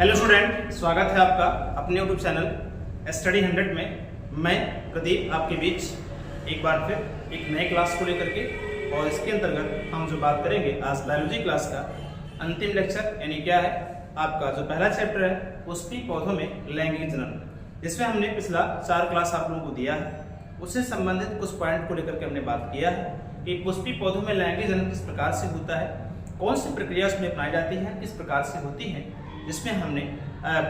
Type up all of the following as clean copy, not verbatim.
Hello student, स्वागत है आपका अपने यूट्यूब चैनल स्टडी 100 में। मैं प्रदीप आपके बीच एक बार फिर एक नए क्लास को लेकर के, और इसके अंतर्गत हम जो बात करेंगे आज बायोलॉजी क्लास का अंतिम लेक्चर, यानी क्या है आपका जो पहला चैप्टर है पुष्पी पौधों में लैंगिक जनन, जिसमें हमने पिछला 4 क्लास आप लोगों को दिया है। उससे संबंधित कुछ पॉइंट को लेकर के हमने बात किया है कि पुष्पी पौधों में लैंगिक जनन किस प्रकार से होता है, कौन सी प्रक्रिया उसमें अपनाई जाती है, किस प्रकार से होती है, जिसमें हमने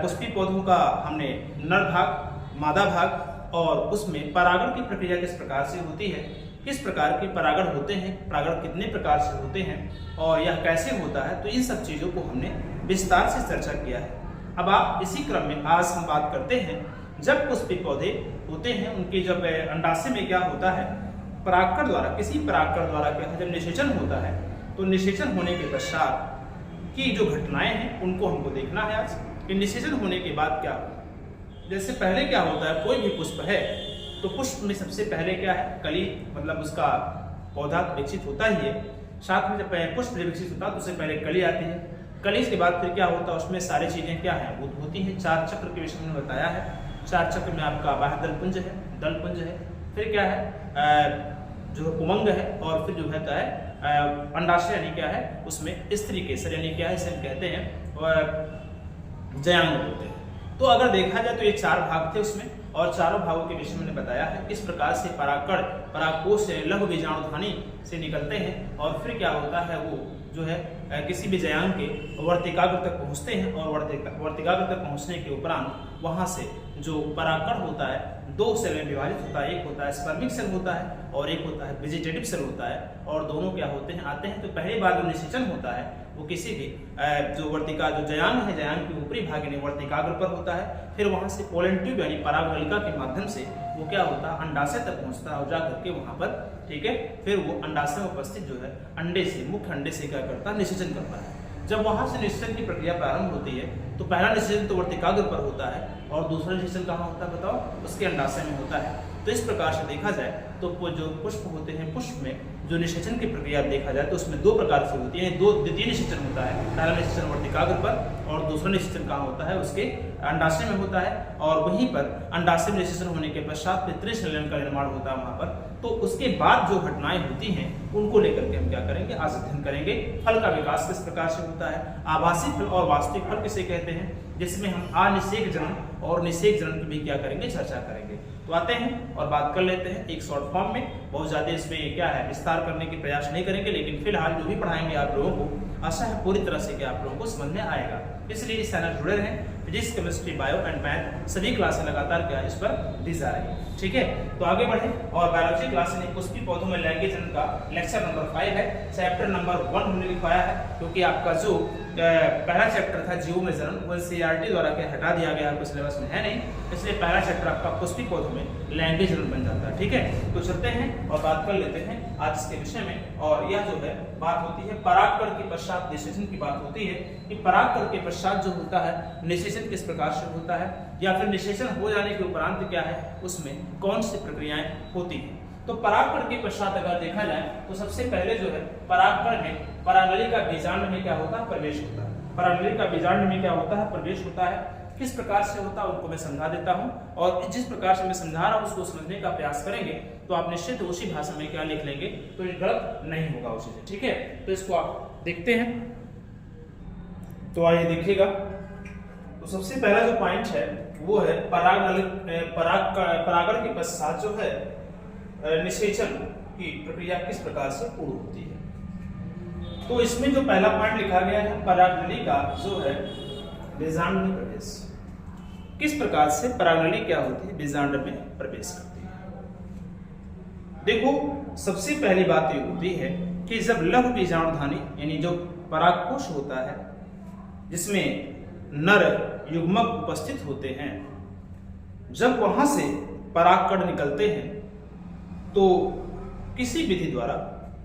पुष्पी पौधों का हमने नर भाग, मादा भाग और उसमें परागण की प्रक्रिया किस प्रकार से होती है, किस प्रकार के परागण होते हैं, परागण कितने प्रकार से होते हैं और यह कैसे होता है, तो इन सब चीज़ों को हमने विस्तार से चर्चा किया है। अब आप इसी क्रम में आज हम बात करते हैं, जब पुष्पी पौधे होते हैं उनके जब अंडाशय में क्या होता है, परागकण द्वारा, किसी परागकण द्वारा क्या जब निषेचन होता है, तो निषेचन होने के पश्चात की जो घटनाएं हैं उनको हमको देखना है आज कि निषेचन होने के बाद क्या होता है। जैसे पहले क्या होता है, कोई भी पुष्प है तो पुष्प में सबसे पहले क्या है, कली, मतलब उसका पौधा विकसित होता ही है। साथ में जब पुष्प विकसित होता है तो उससे पहले कली आती है। कली के बाद फिर क्या होता है, उसमें सारी चीजें क्या है होती हैं। 4 चक्र के विषय में बताया है। 4 चक्र में आपका बाह्य दलपुंज है, दलपुंज है, फिर क्या है जो उमंग है, और फिर जो रहता है अंडाशय, यानी क्या है उसमें स्त्री केसर, यानी क्या है इसे हम कहते हैं जयांग बोलते हैं। तो अगर देखा जाए तो ये 4 भाग थे उसमें, और चारों भागों के विषय में बताया है किस प्रकार से परागकण परागकोश से लघु बीजाणुधानी से निकलते हैं, और फिर क्या होता है वो जो है किसी भी जयांग के वर्तिकाग्र तक पहुंचते हैं, और वर्तिकाग्र तक पहुंचने के उपरांत वहां से जो परागकण होता है 2 सेल में विभाजित होता है। एक होता है स्पर्मिक सेल होता है और एक होता है वेजिटेटिव सेल होता है, और दोनों क्या होते हैं आते हैं। तो पहली बार जो निषेचन होता है वो किसी भी जो वर्तिका जो जयांग है, जयांग के ऊपरी भाग यानी वर्तिकाग्र पर होता है। फिर वहां से पोलन ट्यूब यानी परागनलिका के माध्यम से वो क्या होता है अंडाशय तक पहुंचता है, और जाकर के वहां पर ठीक है फिर वो अंडाशय में उपस्थित जो है अंडे से, मुख्य अंडे से क्या करता है निषेचन करता है। जब वहां से निषेचन की प्रक्रिया प्रारंभ होती है तो पहला निषेचन तो वर्तिकाग्र पर होता है, और दूसरा निषेचन कहाँ होता है बताओ, उसके अंडाशय में होता है। तो इस प्रकार से देखा जाए तो जो पुष्प होते हैं, पुष्प में जो निषेचन की प्रक्रिया देखा जाए तो उसमें 2 प्रकार से होती है। 2 द्वितीय निषेचन होता है, पहला निषेचन वर्तिकाग्र पर और दूसरा निषेचन कहाँ होता है उसके अंडाशय में होता है, और वहीं पर अंडाशय में निषेचन होने के पश्चात पितृ संलयन का निर्माण होता है वहां पर। तो उसके बाद जो घटनाएं होती हैं उनको लेकर के हम क्या करेंगे, आज अध्ययन करेंगे। फल का विकास किस प्रकार से होता है, आभासी फल और वास्तविक फल किसे कहते हैं, जिसमें हम अनिषेक जनन और निषेक जनन की भी क्या करेंगे, चर्चा करेंगे। तो आते हैं और बात कर लेते हैं एक शॉर्ट फॉर्म में। बहुत ज्यादा इसमें क्या है विस्तार करने की प्रयास नहीं करेंगे, लेकिन फिलहाल जो भी पढ़ाएंगे आप लोगों को आशा है पूरी तरह से क्या आप लोगों को समझ में आएगा। इसलिए इस चैनल जुड़े रहें। Physics, chemistry, bio and math सभी क्लासें लगातार क्या इस पर दी जा रही है। ठीक है, तो आगे बढ़े और बायोलॉजी क्लास में पुष्पी पौधों में लैंगिक जनन का लेक्चर नंबर 5 है। चैप्टर नंबर 1 हमने लिखवाया है, क्योंकि आपका जो पहला चैप्टर था जीव में जनन वो एनसीईआरटी द्वारा क्या हटा दिया गया, आपको सिलेबस में है नहीं, इसलिए पहला चैप्टर आपका पुष्पी पौधों में लैंगिक जनन बन जाता है। ठीक है, तो चलते हैं और बात कर लेते हैं आज के विषय में। और यह जो है बात होती है परागकण के पश्चात निषेचन की बात होती है कि परागकण के पश्चात जो होता है निषेचन किस प्रकार से होता है, या फिर निषेचन हो जाने के उपरांत क्या है उसमें कौन सी प्रक्रियाएं होती हैं। तो परागकण के पश्चात अगर देखा जाए तो सबसे पहले जो है परागकण में परागनली का बीजांड में क्या होता है प्रवेश होता है। परागनली का बीजांड में क्या होता है प्रवेश होता है। किस प्रकार से होता है उनको मैं समझा देता हूं, और जिस प्रकार से मैं समझा रहा हूं उसको समझने का प्रयास करेंगे तो आप निश्चित उसी भाषा में क्या लिख लेंगे, तो ये गलत नहीं होगा उसी से। ठीक है, तो इसको आप देखते हैं, तो आइए देखिएगा। तो सबसे पहला जो पॉइंट है वो है परागण के पश्चात जो है निषेचन की प्रक्रिया किस प्रकार से पूर्ण होती है। तो इसमें जो पहला पॉइंट लिखा गया है परागनली का जो है बीजांड में प्रवेश, किस प्रकार से परागनली क्या होती है बीजांड में प्रवेश करती है। देखो सबसे पहली बात ये होती है कि जब लघु बीजाणुधानी यानी जो परागकोश होता है जिसमें नर युग्मक उपस्थित होते हैं, जब वहां से परागकण निकलते हैं तो किसी विधि द्वारा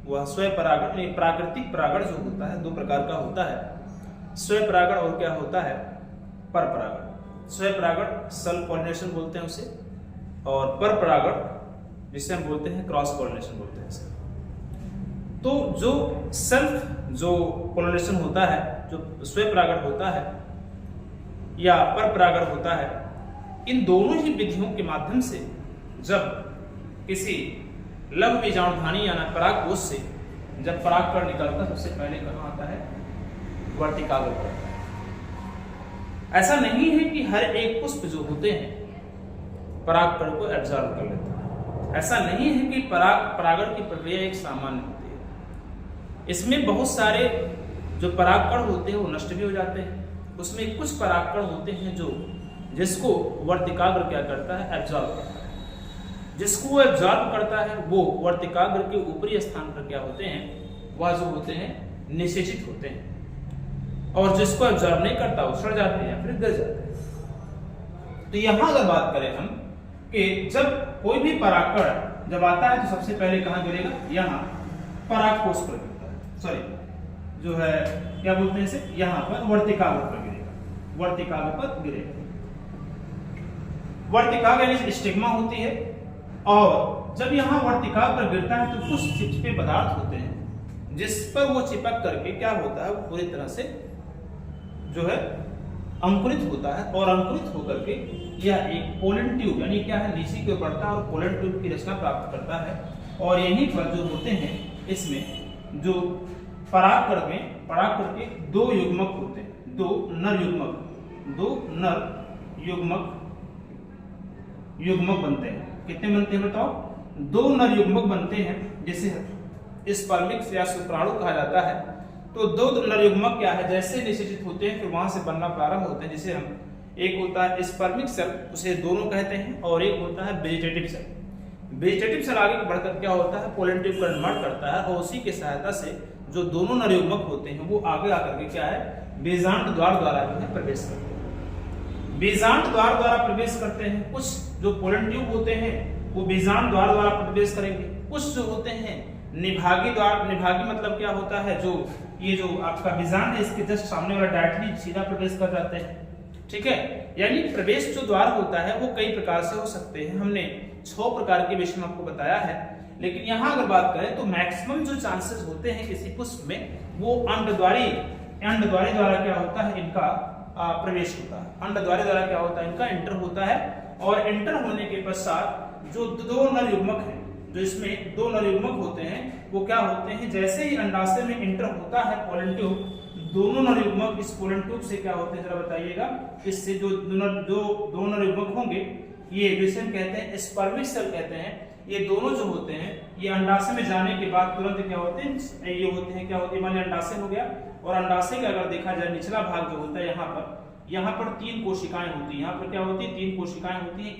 वह स्वयं परागण, प्राकृतिक परागण जो होता है 2 प्रकार का होता है, स्वयं परागण और क्या होता है पर परागण। स्वयं परागण सेल्फ पॉलिनेशन बोलते हैं उसे, और पर परागण जिसे हम बोलते हैं क्रॉस पॉलिनेशन बोलते हैं इसे। तो जो सेल्फ जो पॉलिनेशन होता है, जो स्वयं परागण होता है, या परपरागण होता है, इन दोनों ही विधियों के माध्यम से जब किसी लघु बीजाणुधानी यानी परागकोश से जब परागकण निकलता है सबसे पहले कहाँ आता है? वर्तिकाग्र पर। ऐसा नहीं है कि हर एक पुष्प जो होते हैं परागकण को एब्जॉर्ब कर लेता है, ऐसा नहीं है कि परागण की प्रक्रिया एक सामान्य होती है। इसमें बहुत सारे जो परागकण होते हैं वो नष्ट भी हो जाते हैं। उसमें कुछ परागकण होते हैं जिसको वर्तिकाग्र क्या करता है? एब्जॉर्ब करता है। जिसको वो एब्जॉर्ब करता है वो वर्तिकाग्र के ऊपरी स्थान पर क्या होते हैं? वह जो होते हैं निषेचित होते हैं, और जिसको एब्जॉर्ब नहीं करता वो सड़ जाते हैं या फिर गिर जाते हैं। तो यहां अगर बात करें हम कि जब कोई भी परागकण जब आता है तो सबसे पहले कहां गिरेगा? यहाँ परागकोश पर गिरता है, सॉरी जो है क्या बोलते हैं इसे, यहाँ पर वर्तिकाग्र पर गिरेगा, वर्तिकाग्र पर गिरेगा। वर्तिकाग्र यानी स्टिग्मा होती है, और जब यहाँ वर्तिकाग्र पर गिरता है तो कुछ चिपचिपे पदार्थ होते हैं जिस पर वो चिपक करके क्या होता है? वो पूरी तरह से जो है अंकुरित होता है, और अंकुरित होकर के यह एक पोलन ट्यूब यानी क्या है? नीचे की ओर बढ़ता है और पोलन ट्यूब की रचना प्राप्त करता है। और यहीं पर जो होते हैं इसमें जो परागकण के दो युग्मक होते हैं, दो नर युग्मक बनते हैं। कितने बनते हैं बताओ? दो नर युग्मक बनते हैं, जिसे स्पर्मिक्स या शुक्राणु कहा जाता है। तो दो नर युग्मक क्या है? जैसे निषेचित होते हैं फिर वहां से बनना प्रारंभ होते हैं, जिसे हम एक होता है स्पर्मिक सेल, उसे दोनों कहते हैं, और एक होता है वेजिटेटिव सेल। वेजिटेटिव सेल आगे बढ़कर क्या होता है? पोलन ट्यूब का निर्माण करता है, और उसी की सहायता से जो दोनों नर युग्मक होते हैं वो आगे आकर के क्या है? बीजांड द्वार द्वारा जो है प्रवेश करते हैं। बीजांड द्वार द्वारा प्रवेश करते हैं। कुछ जो पोलन ट्यूब होते हैं वो बीजांड द्वार द्वारा प्रवेश करेंगे, कुछ जो होते हैं निभागी द्वार, निभागी मतलब क्या होता है? जो ये जो आपका बीजांड है इसके जस्ट सामने वाला डायरेक्टली सीधा प्रवेश कर जाते हैं, ठीक है। यानी प्रवेश जो द्वार होता है वो कई प्रकार से हो सकते हैं। हमने 6 प्रकार के विषय में आपको बताया है, लेकिन यहाँ अगर बात करें तो मैक्सिमम जो चांसेस होते हैं किसी पुष्प में वो अंडद्वारी द्वारा क्या होता है? इनका प्रवेश होता है। अंडद्वारी द्वारा क्या होता है? इनका एंटर होता है, और एंटर होने के पश्चात जो दो नर युग्मक हैं, जो इसमें दो नर युग्मक होते हैं वो क्या होते हैं? जैसे ही अंडाशय में एंटर होता है पोलन ट्यूब, दोनों नर युग्मक इस पोलन ट्यूब से क्या होते हैं जरा बताइएगा? इससे जो दो नर युग्मक होंगे ये जिसे हम कहते हैं स्पर्मिक सेल कहते हैं, ये दोनों जो होते हैं ये अंडाशय में जाने के बाद तुरंत क्या होते हैं? ये होते हैं क्या होते हैं? मान लिया अंडाशय हो गया, और अंडाशय का अगर देखा जाए निचला भाग जो होता है यहाँ पर 3 कोशिकाएं होती हैं। यहाँ पर क्या होती है? 3 कोशिकाएं होती हैं,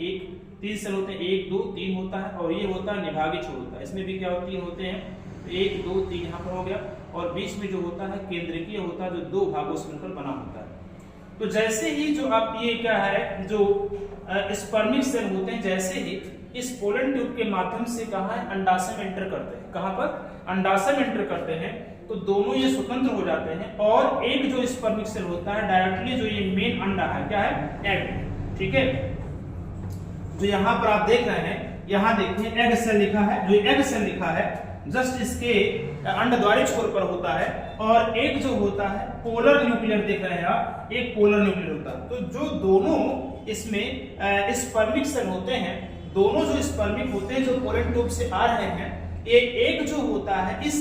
3 सेल होते हैं, 1 2 3 होता है, और ये होता है निभागी छोर होता है। इसमें भी क्या होती होते हैं? 1 2 3 यहाँ पर हो गया, और बीच में जो होता है केंद्रकीय होता है, जो 2 भागों से मिलकर बना होता है। तो जैसे ही जो आप ये क्या है जो स्पर्मिक सेल होते हैं, जैसे ही इस पोलन ट्यूब के माध्यम से कहाँ है? अंडाशय में एंटर करते हैं। कहाँ पर? अंडाशय में एंटर करते हैं, तो दोनों ये स्वतंत्र हो जाते हैं, और एक जो स्पर्मिक सेल होता है डायरेक्टली जो ये मेन अंडा है क्या है? एग, ठीक है। जो यहाँ पर आप देख रहे हैं, यहाँ देखिए एग सेल लिखा है, जो एग सेल लिखा है जस्ट इसके अंडद्वारी छोर पर होता है, और एक जो होता है पोलर न्यूक्लियर देख रहे हैं आप, एक पोलर न्यूक्लियर होता है। तो जो दोनों इसमें स्पर्मिक सेल होते हैं, दोनों जो स्पर्मिक होते हैं जो पोलन ट्यूब से आ रहे हैं, एक जो होता है इस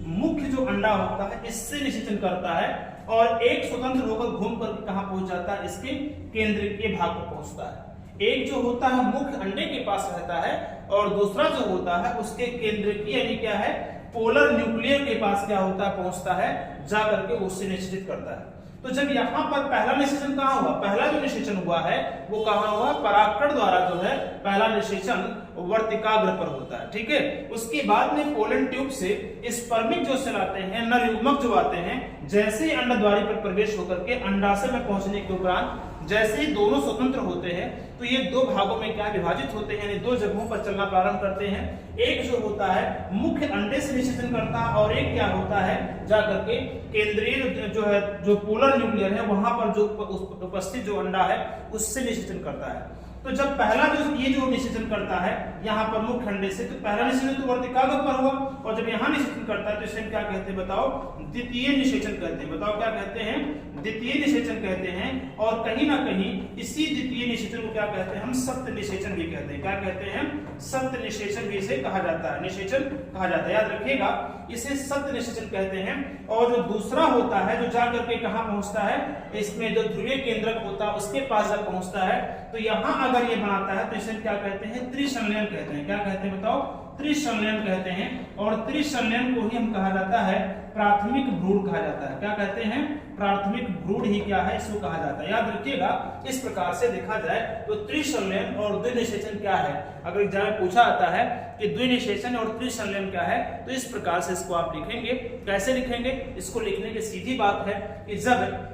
मुख्य जो अंडा होता है इससे निषेचन करता है, और एक स्वतंत्र होकर घूम कर कहां पहुंच जाता है? इसके केंद्र के भाग पर पहुंचता है। एक जो होता है मुख्य अंडे के पास रहता है, और दूसरा जो होता है उसके केंद्र की यानी क्या है? पोलर न्यूक्लियर के पास क्या होता है? पहुंचता है, जाकर के उससे निषेचित करता है। तो जब यहाँ पर पहला निषेचन कहाँ हुआ? पहला जो निषेचन हुआ है वो कहाँ हुआ? परागकण द्वारा जो है पहला निषेचन वर्तिकाग्र पर होता है, ठीक है। उसके बाद में पोलन ट्यूब से स्पर्मिक जो सेल आते हैं, नर युग्मक जो आते हैं, जैसे ही अंडद्वारी पर प्रवेश होकर के अंडाशय में पहुंचने के उपरांत जैसे ही दोनों स्वतंत्र होते हैं तो ये 2 भागों में क्या विभाजित होते हैं, यानी 2 जगहों पर चलना प्रारंभ करते हैं। एक जो होता है मुख्य अंडे से निषेचन करता है, और एक क्या होता है जाकर के केंद्रीय जो है जो पोलर न्यूक्लियर है वहां पर जो उपस्थित जो अंडा है उससे निषेचन करता है। तो जब पहला जो ये जो निषेचन करता है यहाँ पर मुख्य अंडे से, तो पहला निषेचन तो वर्तिकाग्र पर हुआ, और जब यहाँ निषेचन करता है तो इसे क्या कहते हैं बताओ, द्वितीय निषेचन कहते हैं। बताओ क्या कहते हैं, द्वितीय निषेचन कहते हैं। और कहीं ना कहीं इसी द्वितीय निषेचन को क्या कहते हैं हम, सप्त निषेचन भी कहते हैं। क्या कहते हैं, सप्त निषेचन भी इसे कहा जाता है, निषेचन कहा जाता है, याद रखिएगा इसे सप्त निषेचन कहते हैं। और जो दूसरा होता है जो जाकर के कहाँ पहुंचता है, इसमें जो ध्रुवीय केंद्रक होता है उसके पास जब पहुंचता है तो यहाँ अगर ये बनाता है तो इसे क्या कहते हैं, त्रिसंलयन कहते हैं। क्या कहते हैं बताओ, त्रिसंलयन कहते हैं। और त्रिसंलयन को ही हम कहा जाता है प्राथमिक भ्रूण कहा जाता है। क्या कहते हैं, प्राथमिक भ्रूण ही क्या है, इसको कहा जाता है। याद रखिएगा इस प्रकार से देखा जाए तो त्रिसंलयन और द्विनिषेचन क्या है, अगर एग्जाम में पूछा आता है कि द्विनिषेचन और त्रिसंलयन क्या है, तो इस प्रकार से इसको आप लिखेंगे। कैसे लिखेंगे, इसको लिखने की सीधी बात है कि जब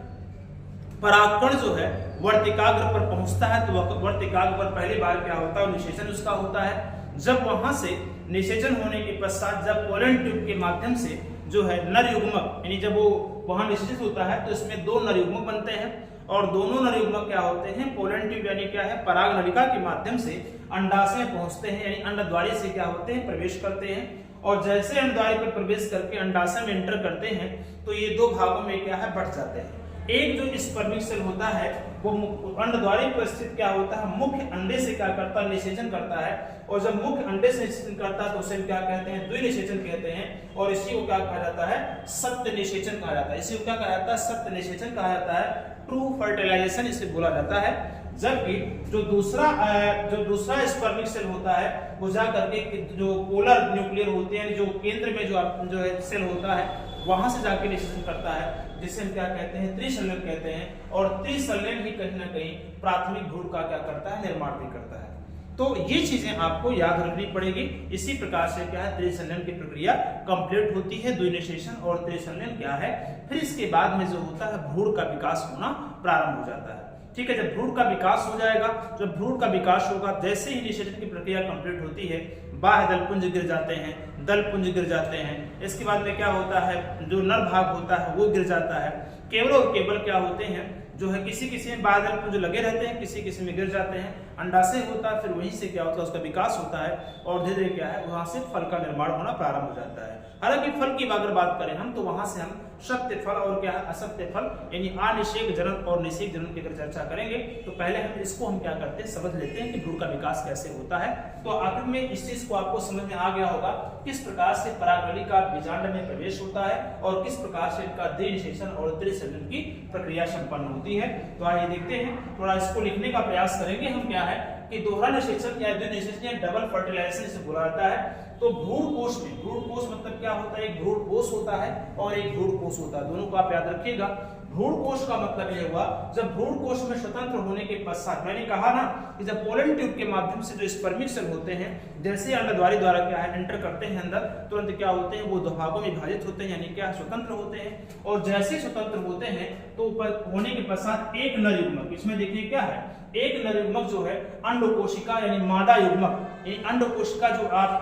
परागकण जो है वर्तिकाग्र पर पहुंचता है तो वर्तिकाग्र पर पहली बार क्या होता है, निषेचन उसका होता है। जब वहां से निषेचन होने के पश्चात जब पोलन ट्यूब के माध्यम से जो है नर युग्मक, यानी जब वो वहां निषेचित होता है तो इसमें दो नर युग्मक बनते हैं, और दोनों नर युग्मक क्या होते हैं, पोलन ट्यूब यानी क्या है पराग नलिका के माध्यम से अंडाशय में पहुंचते हैं, यानी अंडद्वारी से क्या होते हैं, प्रवेश करते हैं। और जैसे अंडद्वारी पर प्रवेश करके अंडाशय में एंटर करते हैं तो ये दो भागों में क्या है, बढ़ जाते हैं। एक जो स्पर्मिक सेल होता है वो अंडद्वारी पर स्थित क्या होता है, मुख्य अंडे से क्या करता है, निषेचन करता है। और जब मुख्य अंडे से निषेचन करता है तो उसे क्या कहते हैं, द्विनिषेचन कहते हैं। और इसी को क्या कहा जाता है, सप्त निषेचन कहा जाता है। इसी को क्या कहा जाता है, सप्त निषेचन कहा जाता है, ट्रू फर्टिलाइजेशन इसे बोला जाता है। जबकि जो दूसरा स्पर्मिक सेल होता है वो जा करके जो पोलर न्यूक्लियर होते हैं, जो केंद्र में जो है सेल होता है वहां से जाके निषेचन करता है, जिसे हम क्या कहते हैं, त्रिसंलयन कहते हैं। और त्रिसंलयन ही कहीं ना कहीं प्राथमिक भ्रूण का क्या करता है, निर्माण भी करता है। तो ये चीजें आपको याद रखनी पड़ेगी। इसी प्रकार से क्या है, त्रिसंलयन की प्रक्रिया कंप्लीट होती है। द्विनिषेचन और त्रिसंलयन क्या है, फिर इसके बाद में जो होता है भ्रूण का विकास होना प्रारंभ हो जाता है। ठीक है, जब भ्रूण का विकास हो जाएगा, जब भ्रूण का विकास होगा, जैसे ही निषेचन की प्रक्रिया कंप्लीट होती है, बाह्य दलपुंज गिर जाते हैं, दलपुंज गिर जाते हैं। इसके बाद में क्या होता है, जो नर भाग होता है वो गिर जाता है। केवल और केवल क्या होते हैं, जो है किसी किसी में बाह्य दलपुंज लगे रहते हैं, किसी किसी में गिर जाते हैं। अंडाशय होता है, फिर वहीं से क्या होता है, उसका विकास होता है और धीरे धीरे क्या है, वहां से फल का निर्माण होना प्रारंभ हो जाता है। हालांकि फल की अगर बात करें हम, तो वहां से हम सत्य फल और क्या है, असत्य फल, यानी अनिषेक जनन और निषेक जनन की अगर चर्चा करेंगे तो पहले हम क्या करते हैं, समझ लेते हैं कि भ्रूण का विकास कैसे होता है। तो आखिर में इस चीज को आपको समझ में आ गया होगा किस प्रकार से परागनलिका बीजांड में प्रवेश होता है और किस प्रकार से इनका द्विनिषेचन और त्रिसंलयन की प्रक्रिया संपन्न होती है। तो आइए देखते हैं, थोड़ा इसको लिखने का प्रयास करेंगे हम। क्या है कि दोहरा निषेचन या द्विनिषेचन या डबल फर्टिलाइजेशन इसे बोला जाता है। तो भ्रूण कोश में, भ्रूण कोश मतलब क्या होता है, एक भ्रूण कोश होता है और एक भ्रूण कोश होता है, दोनों को आप याद रखिएगा। भ्रूण कोश का मतलब यह हुआ जब भ्रूण कोश में स्वतंत्र होने के पश्चात, मैंने कहा ना कि जब पोलन ट्यूब के माध्यम से जो स्पर्मिक सेल होते हैं जैसे अंडद्वारी द्वारा क्या है एंटर करते हैं अंदर, तुरंत क्या होते हैं, वो दो भागों में विभाजित होते हैं, यानी क्या स्वतंत्र होते हैं। और जैसे स्वतंत्र होते हैं तो होने के पश्चात एक नर युग्मक, इसमें देखिए क्या है, एक नर युग्मक जो है अंडकोशिका यानी मादा युग्मक, ये अंडकोशिका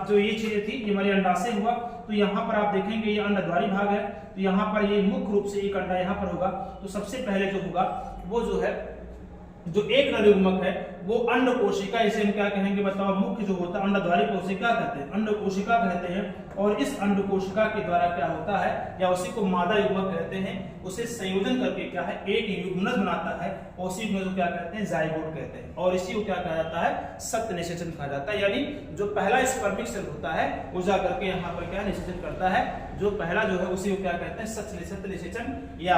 जो ये चीजें थी, ये हमारे अंडाशय हुआ। तो यहाँ पर आप देखेंगे ये अंडद्वारी भाग है, तो यहाँ पर ये मुख्य रूप से एक अंडा यहाँ पर होगा। तो सबसे पहले जो होगा वो जो है, जो एक नर युग्मक है वो अंडकोशिका, इसे हम क्या कहेंगे बताओ, मुख्य जो होता है अंडद्वारी कोशिका कहते हैं, अंडकोशिका कहते हैं। और इस अंडकोशिका के द्वारा क्या होता है, या उसी को मादा युग्मक कहते हैं, उसे संयोजन करके क्या है एक युग्मनज बनाता है, उसी को क्या कहते हैं, जाइगोट कहते हैं। और इसी को क्या कहा जाता है, सत्य निषेचन कहा जाता है। यानी जो पहला स्पर्मिक सेल होता है वो जा करके यहाँ पर क्या निषेचन करता है, जो पहला जो है उसी को क्या कहते हैं, सत्य निषेचन, या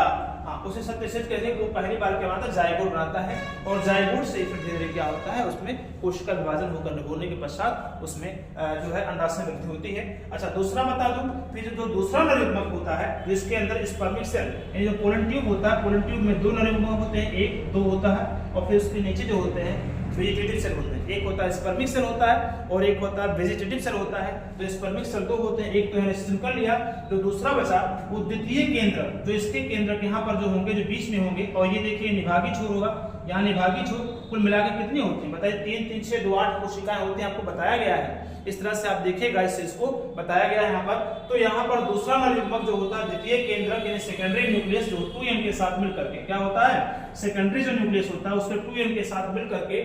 उसे सत्य निषेचन कहते हैं। वो पहली बार क्या बनाता है, जाइगोट बनाता है। और जाइगोट से फिर धीरे धीरे क्या होता है, उसमें कोशिका विभाजन होने के पश्चात उसमें जो है अंडाशय वृद्धि होती है। अच्छा, दूसरा बता दूं, फिर जो दूसरा नर युग्मक होता है जिसके अंदर स्पर्मिक सेल यानी जो पोलन ट्यूब होता है, पोलन ट्यूब में दो नर युग्मक होते हैं, एक दो होता है, और फिर उसके नीचे जो होते हैं वेजिटेटिव सेल होते हैं। एक होता है स्पर्मिक सेल होता है और एक होता है वेजिटेटिव सेल होता है। तो स्पर्मिक सेल दो होते हैं, एक तो निषेचन कर लिया, तो दूसरा बचा वो द्वितीय केंद्र, जो इसके केंद्र के यहाँ पर जो होंगे, जो बीच में होंगे। और ये देखिए निभागी छोर होगा, यहाँ निभागी छोर कुल मिलाकर कितनी होती है बताइए, 3 3 6 2 8 कोशिकाएं होती हैं, आपको बताया गया है। इस तरह से आप देखिएगा, इस चीज को बताया गया है यहाँ पर। तो यहाँ पर दूसरा नर युग्मक जो होता है द्वितीय केंद्रक यानी सेकेंडरी न्यूक्लियस जो 2n के साथ मिलकर के क्या होता है, सेकेंडरी जो न्यूक्लियस होता है उसके 2n के साथ मिलकर के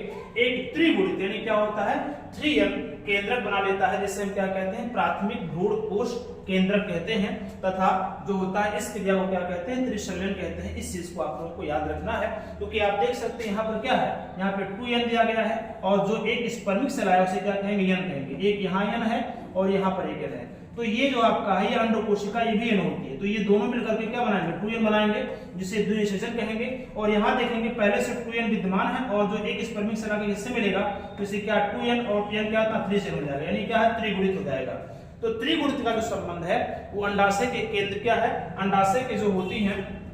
एक त्रिगुणित यानी क्या होता है 3n केंद्रक बना लेता है, जिसे हम क्या कहते हैं प्राथमिक भ्रूण कोश केंद्रक कहते हैं, तथा जो होता है इस क्रिया को क्या कहते हैं त्रिशल्यन कहते हैं। इस चीज को आप लोगों को याद रखना है, क्योंकि आप देख सकते हैं यहाँ पर क्या है, यहाँ पे 2n दिया गया है और जो एक स्पर्मिक सेल है उसे क्या कहेंगे n कहेंगे, एक यहाँ n है और यहाँ पर एक n है। तो ये जो आपका है ये अंडकोशिका ये भी n होती है, तो ये दोनों मिलकर के क्या बनाएंगे 2n बनाएंगे, जिसे द्विनिषेचन कहेंगे। और यहाँ देखेंगे पहले से 2n विद्यमान है और जो एक स्पर्मिक सेल के हिस्से मिलेगा तो इसे क्या 2n और n क्या था 3 से हो जाएगा, यानी क्या है त्रिगुणित हो जाएगा। तो त्रिगुणित का जो संबंध है वो अंडाशय के केंद्र क्या है, अंडाशय के जो होती हैं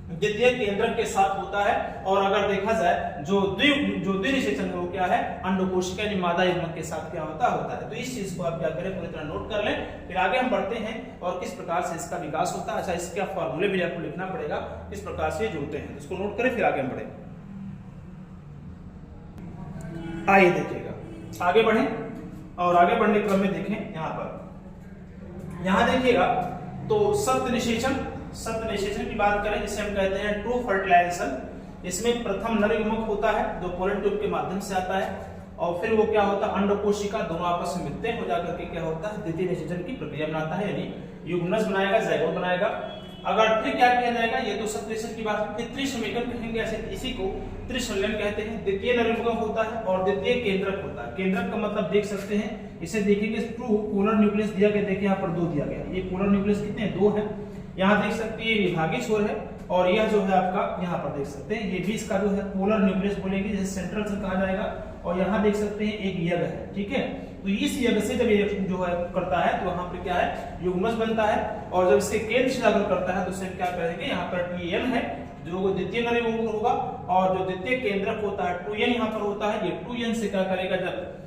द्वितीय केंद्रक के साथ होता है। और अगर देखा जाए जो द्विनिषेचन वो क्या है अंडकोशिका यानी मादा युग्मक के साथ क्या होता है। तो इस चीज को आप क्या करें पूरी तरह नोट कर लें, फिर आगे हम बढ़ते हैं और किस प्रकार से इसका विकास होता है। अच्छा, इसके फॉर्मूले भी आपको लिखना पड़ेगा किस प्रकार से जुड़ते हैं, इसको नोट करें फिर आगे हम बढ़े। आइए देखिएगा, आगे बढ़े और आगे बढ़ने के क्रम में देखें यहाँ देखिएगा तो सप्त निषेचन की बात करें जिसे हम कहते हैं ट्रू फर्टिलाइजेशन। इसमें प्रथम नर युग्मक होता है जो पोलन ट्यूब के माध्यम से आता है और फिर वो क्या होता है अंडकोशिका दोनों आपस में मिलते हैं, हो जाकर के क्या होता है द्वितीय निषेचन की प्रक्रिया बनाता है, यानी युग्मनज बनाएगा, जाइगोट बनाएगा। अगर फिर क्या किया जाएगा, ये तो सप्तनिषेचन की बात है, फिर त्रिसमीकरण कहेंगे, ऐसे इसी को त्रिशल्यन कहते हैं। द्वितीय नर युग्मक होता है और द्वितीय केंद्रक होता है। केंद्रक का मतलब देख सकते हैं, इसे देखेंगे ट्रू पोलर न्यूक्लियस दिया गया, देखिए यहाँ पर 2 दिया गया, ये पोलर न्यूक्लियस कितने 2 है। यहाँ देख सकते हैं ये विभागीय छोर है और यह जो है आपका यहाँ पर देख सकते हैं ये भी इसका जो है पोलर न्यूक्लियस बोलेंगे, जैसे सेंट्रल से कहा जाएगा। और यहाँ देख सकते हैं एक यज्ञ है, ठीक है। तो इस यज्ञ से जब ये जो है करता है तो वहां पर क्या है युग्मज बनता है, और जब इसके केंद्र से अगर करता है तो इसे क्या करेंगे यहाँ पर Tn है जो द्वितीय नर युग्मक होगा, और जो द्वितीय केंद्रक होता है 2n यहाँ पर होता है, ये 2n से क्या करेगा जब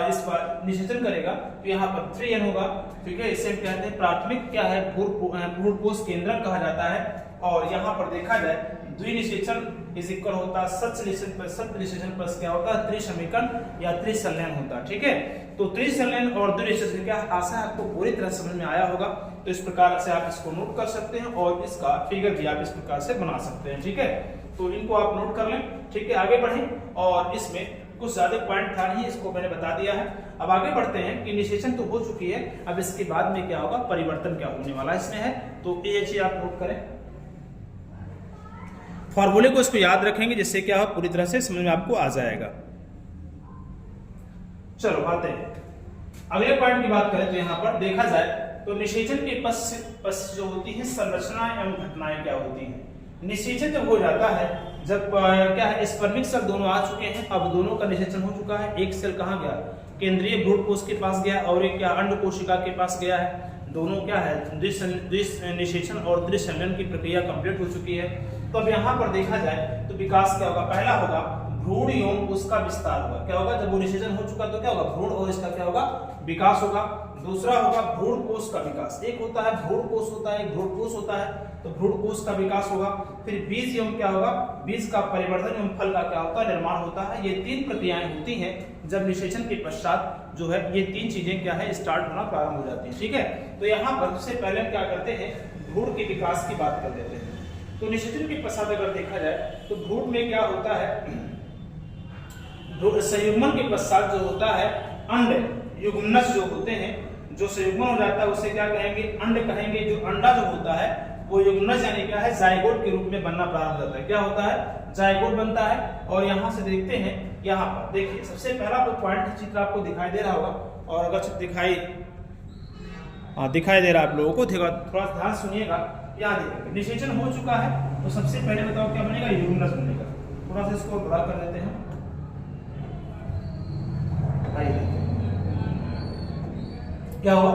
इस बार निषेचन करेगा तो यहाँ पर 3n होगा, ठीक है। इसे कहते हैं प्राथमिक क्या है भ्रूण कोश केंद्रक कहा जाता है। और यहाँ पर देखा जाए द्विनिषेचन इज इक्वल होता है सप्तनिषेचन प्लस क्या होता है त्रिसमीकरण या त्रिसंलयन होता है, ठीक है। तो त्रिसंलयन और द्विनिषेचन क्या आशा है आपको पूरी तरह समझ में आया होगा। तो इस प्रकार से आप इसको नोट कर सकते हैं और इसका फिगर भी आप इस प्रकार से बना सकते हैं, ठीक है। तो इनको आप नोट कर लें, ठीक है। आगे बढ़ें और इसमें कुछ ज्यादा पॉइंट था नहीं, इसको मैंने बता दिया है। अब आगे बढ़ते हैं कि निषेचन तो हो चुकी है, अब इसके बाद में क्या होगा परिवर्तन क्या होने वाला इसमें है, तो ये चीज आप नोट करें। फॉर्मूले को इसको याद रखेंगे जिससे क्या हो पूरी तरह से समझ में आपको आ जाएगा। चलो आते हैं अगले पॉइंट की बात करें तो यहाँ पर देखा जाए तो निषेचन के पश्चात जो होती है संरचना एवं घटनाएं क्या होती हैं। निषेचन जब हो जाता है जब क्या है स्पर्मिक सेल दोनों आ चुके हैं, अब दोनों का निषेचन हो चुका है। एक सेल कहाँ गया केंद्रीय भ्रूण कोश के पास गया और एक क्या अंड कोशिका के पास गया है। दोनों क्या है द्विनिषेचन और द्विसंलयन की प्रक्रिया कंप्लीट हो चुकी है। तो अब यहाँ पर देखा जाए तो विकास क्या होगा, पहला होगा भ्रूण एवं उसका विस्तार होगा। क्या होगा जब वो निषेचन हो चुका तो क्या होगा भ्रूण और इसका क्या होगा विकास होगा। दूसरा होगा भ्रूण कोश का विकास, एक होता है भ्रूण कोश होता है एक भ्रूण कोश होता है, तो भ्रूण कोश का विकास होगा। फिर बीज एवं क्या होगा बीज का परिवर्तन एवं फल का क्या होता है निर्माण होता है। ये 3 प्रक्रियाएं होती हैं जब निषेचन के पश्चात जो है ये 3 चीजें क्या है स्टार्ट होना प्रारंभ हो जाती है, ठीक है। तो यहाँ पर सबसे पहले हम क्या करते हैं भ्रूण के विकास की बात कर लेते हैं। तो निषेचन के पश्चात अगर देखा जाए तो भ्रूण में क्या होता है संयुग्मन के पश्चात जो होता है अंड युग्मनज जो होते हैं, जो संयुग्मन हो जाता है उसे क्या कहेंगे अंड कहेंगे। जो अंडा जो होता है वो युग्मनज यानी क्या है जायगोट के रूप में बनना प्रारंभ होता है। क्या होता है जायगोट बनता है। और यहाँ से देखते हैं यहाँ पर देखिए सबसे पहला जो पॉइंट चित्र आपको दिखाई दे रहा होगा, और अगर चित्र दिखाई दे रहा है आप लोगों को थोड़ा ध्यान सुनिएगा। यहाँ देखिए निषेचन हो चुका है तो सबसे पहले बताओ क्या बनेगा युग्मनज बनेगा। थोड़ा सा इसको बड़ा कर लेते हैं। क्या हुआ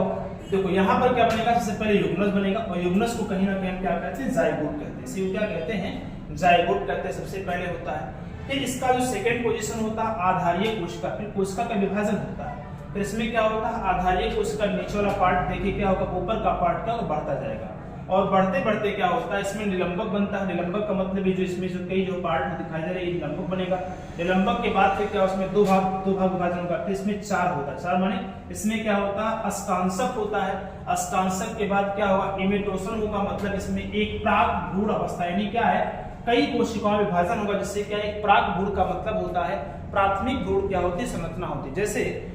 देखो यहाँ पर क्या बनेगा सबसे पहले युग्मनज बनेगा, और युग्मनज को कहीं ना कहीं हम क्या कहते हैं जायगोट कहते हैं। इसी को क्या कहते हैं जायगोट कहते हैं, सबसे पहले होता है। फिर इसका जो सेकंड पोजीशन होता है आधारीय कोशिका, फिर कोशिका का विभाजन होता है। फिर इसमें क्या होता है आधारीय कोशिका नीचे वाला पार्ट देखिए क्या होगा ऊपर का पार्ट क्या होगा बढ़ता जाएगा। और बढ़ते बढ़ते क्या होता है, इसमें निलंबक बनता है। निलंबक का मतलब जो इसमें जो कई जो पार्ट दिखाई दे रहे हैं निलंबक बनेगा। निलंबक के बाद फिर क्या उसमें दो भाग विभाजन होगा, फिर इसमें 4 होता है। 4 माने इसमें क्या होता है, अस्कांशक होता है। अस्कांशक के बाद क्या होगा, इमिटोशन होगा, मतलब इसमें एक प्राक भ्रूण अवस्था, यानी क्या है कई कोशिकाओं में विभाजन होगा, जिससे क्या एक प्राक भ्रूण का मतलब होता है प्राथमिक भ्रूण क्या होती है, संरचना होती है। जैसे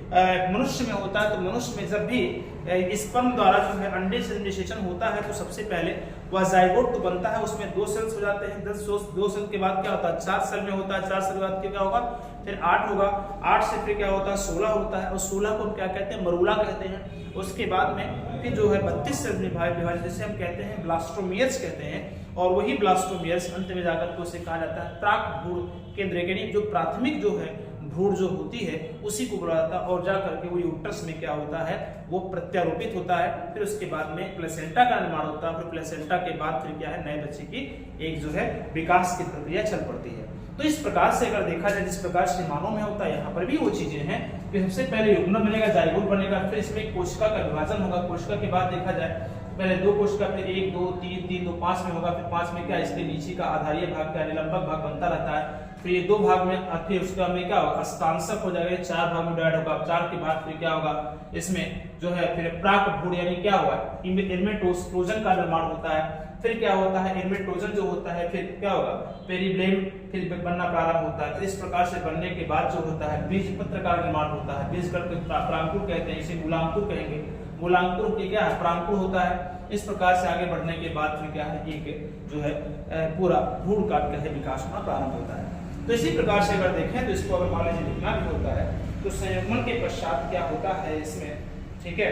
मनुष्य में होता है, तो मनुष्य में जब भी स्पर्म द्वारा जो है अंडे से निषेचन होता है तो सबसे पहले वह जाइगोट तो बनता है, उसमें 2 सेल्स हो जाते हैं। 2 सेल के बाद क्या होता है 4 सेल में होता है। 4 सेल के बाद क्या होगा, फिर 8 होगा। 8 से फिर क्या होता है 16 होता है, और 16 को हम क्या कहते हैं, मरूला कहते हैं। उसके बाद में फिर जो है 32 सेल में विभाजित, जिसे हम कहते हैं ब्लास्टोमियर्स कहते हैं। और वही ब्लास्टोमियर्स अंत में जाकर के उसे कहा जाता है प्राक भ्रूण केंद्र, यानी जो प्राथमिक जो है भ्रूण जो होती है उसी को बोला जाता है। और जाकर के वो यूट्रस में क्या होता है, वो प्रत्यारोपित होता है। फिर उसके बाद में प्लेसेंटा का निर्माण होता है। फिर प्लेसेंटा के बाद फिर क्या है, नए बच्चे की एक जो है विकास की प्रक्रिया चल पड़ती है। तो इस प्रकार से अगर देखा जाए, जिस प्रकार से मानव में होता है, यहाँ पर भी वो चीजें हैं कि सबसे पहले युग्मन बनेगा, जाइगोट बनेगा, फिर इसमें कोशिका का विभाजन होगा। कोशिका के बाद देखा जाए पहले 2 कोशिका, फिर 1 2 3 3 2 5 में होगा। फिर 5 में क्या इसके नीचे का आधारीय भाग का निलंबक भाग बनता रहता है। फिर ये 2 भाग में, फिर उसका में क्या होगा अस्कांशक हो जाएगा, 4 भाग में डिवाइड होगा। 4 के बाद फिर क्या होगा, इसमें जो है फिर प्राक भ्रूण यानी क्या होगा इर्मेटोजन का निर्माण होता है। फिर क्या होता है, इर्मेटोजन जो होता है, फिर क्या होगा पेरिब्लेम फिर बनना प्रारंभ होता है। फिर इस प्रकार से बनने के बाद जो होता है बीजपत्र का निर्माण होता है। बीज प्रांकुर कहते हैं, इसे मूलांकुर कहेंगे। मूलांकुर के क्या है, प्रांकुर होता है। इस प्रकार से आगे बढ़ने के बाद फिर क्या है, एक जो है पूरा भ्रूण का क्या है विकास होना प्रारंभ होता है। तो इसी प्रकार से अगर देखें तो इसको अगर मान लीजिए लिखना भी होता है तो संयुग्मन के पश्चात क्या होता है इसमें, ठीक है,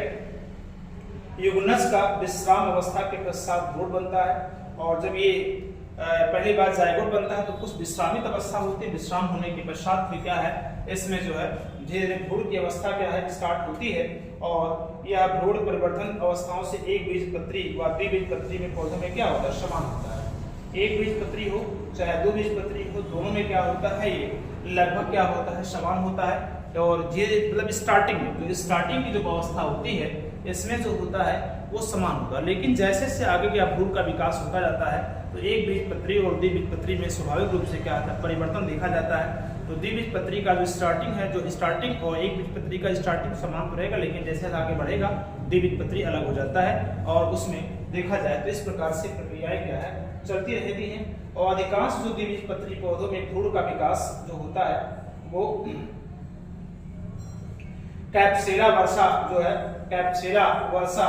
युग्मनज का विश्राम अवस्था के पश्चात भ्रूण बनता है। और जब ये पहली बार जाइगोट बनता है तो कुछ विश्रामित अवस्था होती है। विश्राम होने के पश्चात फिर क्या है, इसमें जो है धीरे धीरे भ्रूण की अवस्था क्या है स्टार्ट होती है। और यह भ्रूण परिवर्तन अवस्थाओं से एक बीजपत्री व द्विबीजपत्री में पौधों में क्या होता है, समान होता है। एक बीजपत्री हो चाहे 2 बीजपत्री हो, दोनों में क्या होता है, ये लगभग क्या होता है, समान होता है। और धीरे मतलब स्टार्टिंग में, जो स्टार्टिंग की जो अवस्था होती है इसमें जो होता है वो समान होगा। लेकिन जैसे से आगे क्या भ्रूण का विकास होता जाता है तो एक बीजपत्री और द्विबीजपत्री में स्वाभाविक रूप से क्या आता है, परिवर्तन देखा जाता है। तो द्विबीजपत्री का जो स्टार्टिंग है, जो स्टार्टिंग और एक बीजपत्री का स्टार्टिंग समान रहेगा, लेकिन जैसे आगे बढ़ेगा द्विबीजपत्री अलग हो जाता है। और उसमें देखा जाए तो इस प्रकार से प्रक्रियाएं क्या है चलती रहती हैं। और अधिकांश जो द्विबीजपत्री पौधों में भ्रूण का विकास जो होता है वो कैप्सेला वर्सा जो है, कैप्सेला वर्सा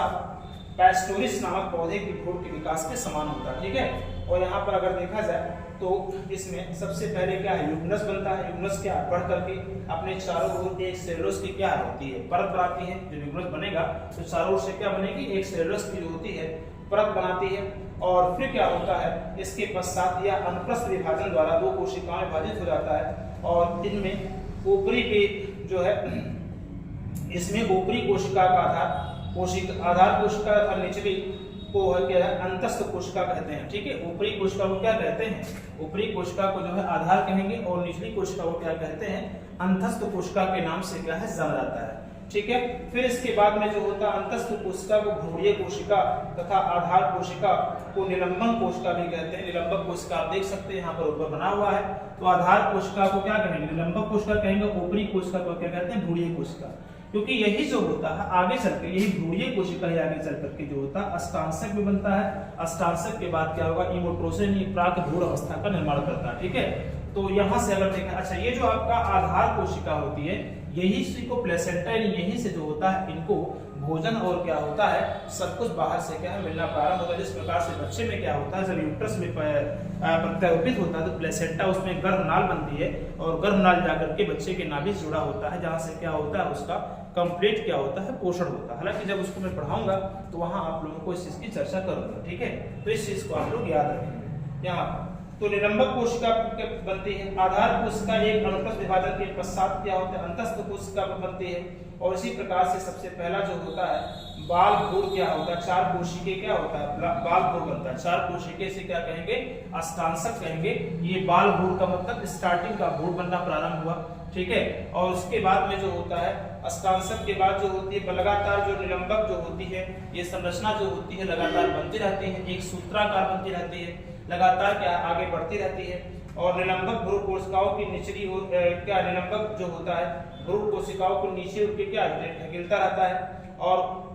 पैस्टोरिस नामक पौधे की भ्रूण के विकास के समान होता है, ठीक है। और यहाँ पर अगर देखा जाए तो इसमें सबसे पहले क्या है, युग्मनज बनता है। युग्मनज क्या बढ़ करके अपने चारों ओर एक सेलुलोज की क्या होती है, परत बनाती है। जब युग्मनज बनेगा तो चारों ओर से क्या बनेगी, एक सेलुलोज की जो होती है परत बनाती है। और फिर क्या होता है, इसके पश्चात या अनुप्रस्थ विभाजन द्वारा 2 कोशिकाएं विभाजित हो जाता है। और इनमें ऊपरी के जो है, इसमें ऊपरी कोशिका का आधार कोशिका तथा निचली को क्या है अंतस्थ कोशिका कहते हैं, ठीक है। ऊपरी कोशिका को क्या कहते हैं, ऊपरी कोशिका को जो है आधार कहेंगे, और निचली कोशिका को क्या कहते हैं, अंतस्थ कोशिका के नाम से क्या है जाना जाता है, ठीक है। फिर इसके बाद में जो होता है अंतस्थ कोशिका को भ्रूणीय कोशिका तथा आधार कोशिका को निलंबन कोशिका भी कहते हैं। निलंबक कोशिका आप देख सकते हैं यहाँ पर ऊपर बना हुआ है। तो आधार कोशिका को क्या कहेंगे, निलंबक कोशिका कहेंगे। ऊपरी कोशिका को क्या कहते हैं, भ्रूणीय कोशिका। क्योंकि यही जो होता है आगे चल के, यही भ्रूणीय कोशिका ही आगे चल करके जो होता है अस्टांशक भी बनता है। अस्टांशक के बाद क्या होगा, इमोट्रोसिन प्राक भ्रूण अवस्था का निर्माण करता है, ठीक है। तो यहाँ से अगर देखा, अच्छा ये जो आपका आधार कोशिका होती है यही से को प्लेसेंटा यहीं से जो होता है इनको भोजन और क्या होता है सब कुछ बाहर से क्या है मिलना प्रारंभ होता है। जिस प्रकार से बच्चे में क्या होता है, जब यूट्रस में प्रत्यारोपित होता है तो प्लेसेंटा उसमें गर्भनाल बनती है, और गर्भनाल जाकर के बच्चे के नाभि से जुड़ा होता है, जहाँ से क्या होता है उसका कंप्लीट क्या होता है पोषण होता है। हालांकि जब उसको मैं पढ़ाऊंगा तो वहाँ आप लोगों को इस चीज की चर्चा करूंगा, ठीक है। तो इस चीज को आप लोग याद रखेंगे। यहाँ तो निलंबक कोशिका बनती है, आधार कोशिका एक अनुप्रस्थ विभाजन के पश्चात क्या होता है अंतस्थ कोशिका बनती है। और इसी प्रकार से सबसे पहला जो होता है बाल भ्रूण क्या होता है, 4 कोशिके क्या होता है, बाल भ्रूण बनता है। 4 कोशिके से क्या कहेंगे, अष्टांशक कहेंगे। ये बाल भ्रूण का मतलब स्टार्टिंग का भ्रूण बनना प्रारंभ हुआ, ठीक है। और उसके बाद में जो होता है अष्टांशक के बाद जो होती है लगातार जो निलंबक जो होती है, ये संरचना जो होती है लगातार बनती रहती है, एक सूत्राकार बनती रहती है, लगातार क्या आगे बढ़ती रहती है। और निलंबक भ्रूण कोशिकाओं की निचली क्या निलंबक जो होता है भ्रूण कोशिकाओं को नीचे उठ के क्या ढकेलता रहता है, और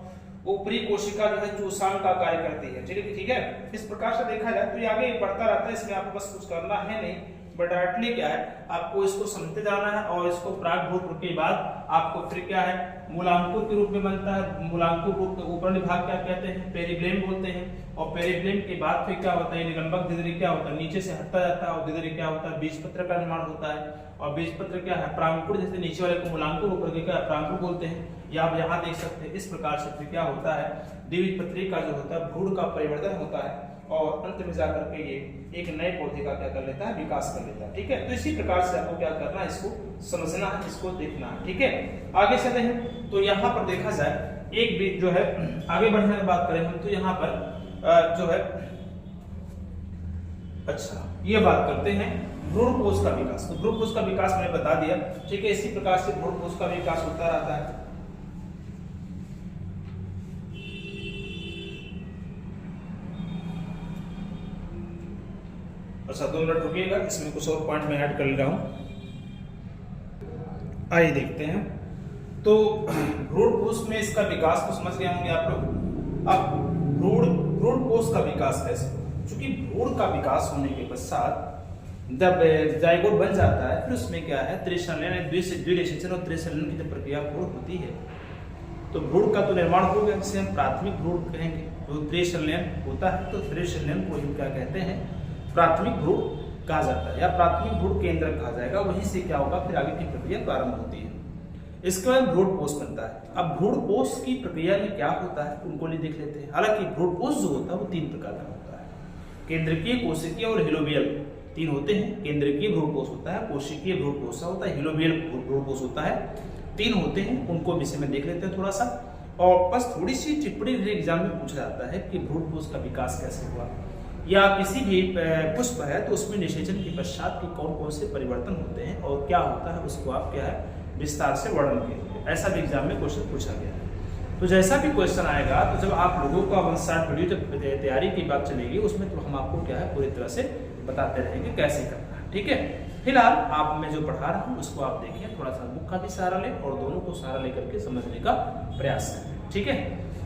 ऊपरी कोशिका जो है चूसांग का कार्य करती है, ठीक है। इस प्रकार से देखा जाए तो ये आगे बढ़ता रहता है, इसमें आपको बस कुछ करना है नहीं, बट डायरेक्टली क्या है आपको इसको समझते जाना है। और इसको प्रागभ्रूण के बाद आपको फिर क्या है मूलांकुर के रूप में बनता है। मूलांकुर रूप के ऊपर भाग क्या कहते हैं, पेरिब्लेम बोलते हैं। और पेरिब्लेम के बाद फिर क्या होता है निलंबक धिदरी क्या होता है नीचे से हटता जाता है, और धिदरी क्या होता है बीजपत्र का निर्माण होता है। और बीजपत्र क्या है प्रांकुर, जैसे नीचे वाले को मूलांकुर ऊपर के क्या प्रांकुर बोलते हैं, या आप यहाँ देख सकते हैं। इस प्रकार से फिर क्या होता है द्विबीजपत्री का जो होता है भ्रूण का परिवर्तन होता है, और अंत में जाकर के ये एक नए पौधे का क्या कर लेता है विकास कर लेता है, ठीक है। तो इसी प्रकार से आपको क्या करना है, इसको समझना है, इसको देखना है, ठीक है। आगे चलते हैं तो यहाँ पर देखा जाए एक भी जो है आगे बढ़ने की बात करें हम तो यहाँ पर जो है अच्छा ये बात करते हैं भ्रूणपोष का विकास। तो भ्रूणपोष का विकास मैंने बता दिया, ठीक है। इसी प्रकार से भ्रूणपोष का विकास होता रहता है। अच्छा 2 मिनट रुकिएगा, इसमें कुछ और पॉइंट मैं ऐड कर ले रहा हूं। आइए देखते हैं। तो भ्रूणपोष में इसका विकास तो समझ गए होंगे आप लोग। अब भ्रूणपोष का विकास कैसे, क्योंकि भ्रूण का विकास होने के पश्चात जब जाइगोट बन जाता है फिर उसमें क्या है त्रिसंलयन द्विनिषेचन और त्रिसंलयन की जब प्रक्रिया पूर्ण होती है तो भ्रूण का तो निर्माण हो गया, जिसे हम प्राथमिक भ्रूण कहेंगे। जो त्रिसंलयन होता है तो त्रिसंलयन को हम क्या कहते हैं प्राथमिक भ्रूण कहा जाता है, या प्राथमिक भ्रूण केंद्र कहा जाएगा। वहीं से क्या होगा फिर आगे की प्रक्रिया प्रारंभ होती है। इसके बाद भ्रूणपोष बनता है। अब भ्रूणपोष की प्रक्रिया में क्या होता है उनको नहीं देख लेते हैं। हालांकि भ्रूणपोष जो होता है वो 3 प्रकार का होता है, केंद्रकीय, कोशिकीय और हिलोबियल, 3 होते हैं। केंद्रकीय भ्रूणपोष होता है, कोशिकीय भ्रूणपोष होता है, हिलोबियल भ्रूणपोष होता है, 3 होते हैं। उनको विषय में देख लेते हैं थोड़ा सा, और बस थोड़ी सी टिप्पणी एग्जाम में पूछा जाता है कि भ्रूणपोष का विकास कैसे हुआ, या किसी भी पुष्प है तो उसमें निषेचन के पश्चात के कौन कौन से परिवर्तन होते हैं और क्या होता है उसको आप क्या है विस्तार से वर्णन कीजिए। ऐसा भी एग्जाम में क्वेश्चन पूछा गया है। तो जैसा भी क्वेश्चन आएगा तो जब आप लोगों का 1 शॉर्ट वीडियो जब तैयारी की बात चलेगी उसमें तो हम आपको क्या है पूरी तरह से बताते रहेंगे कैसे करना है, ठीक है। फिलहाल आप मैं जो पढ़ा रहा हूँ उसको आप देखिए, थोड़ा सा बुक का भी सहारा लें और दोनों को सहारा लेकर के समझने का प्रयास करें, ठीक है।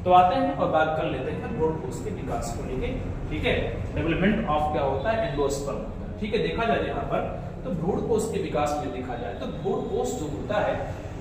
तो आते हैं और बात कर लेते हैं भ्रूणपोष के विकास को लेके, ठीक है। डेवलपमेंट ऑफ क्या होता है एंडोस्पर्म, ठीक है। देखा जाए यहाँ पर तो भ्रूणपोष के विकास में देखा जाए तो भ्रूणपोष जो होता है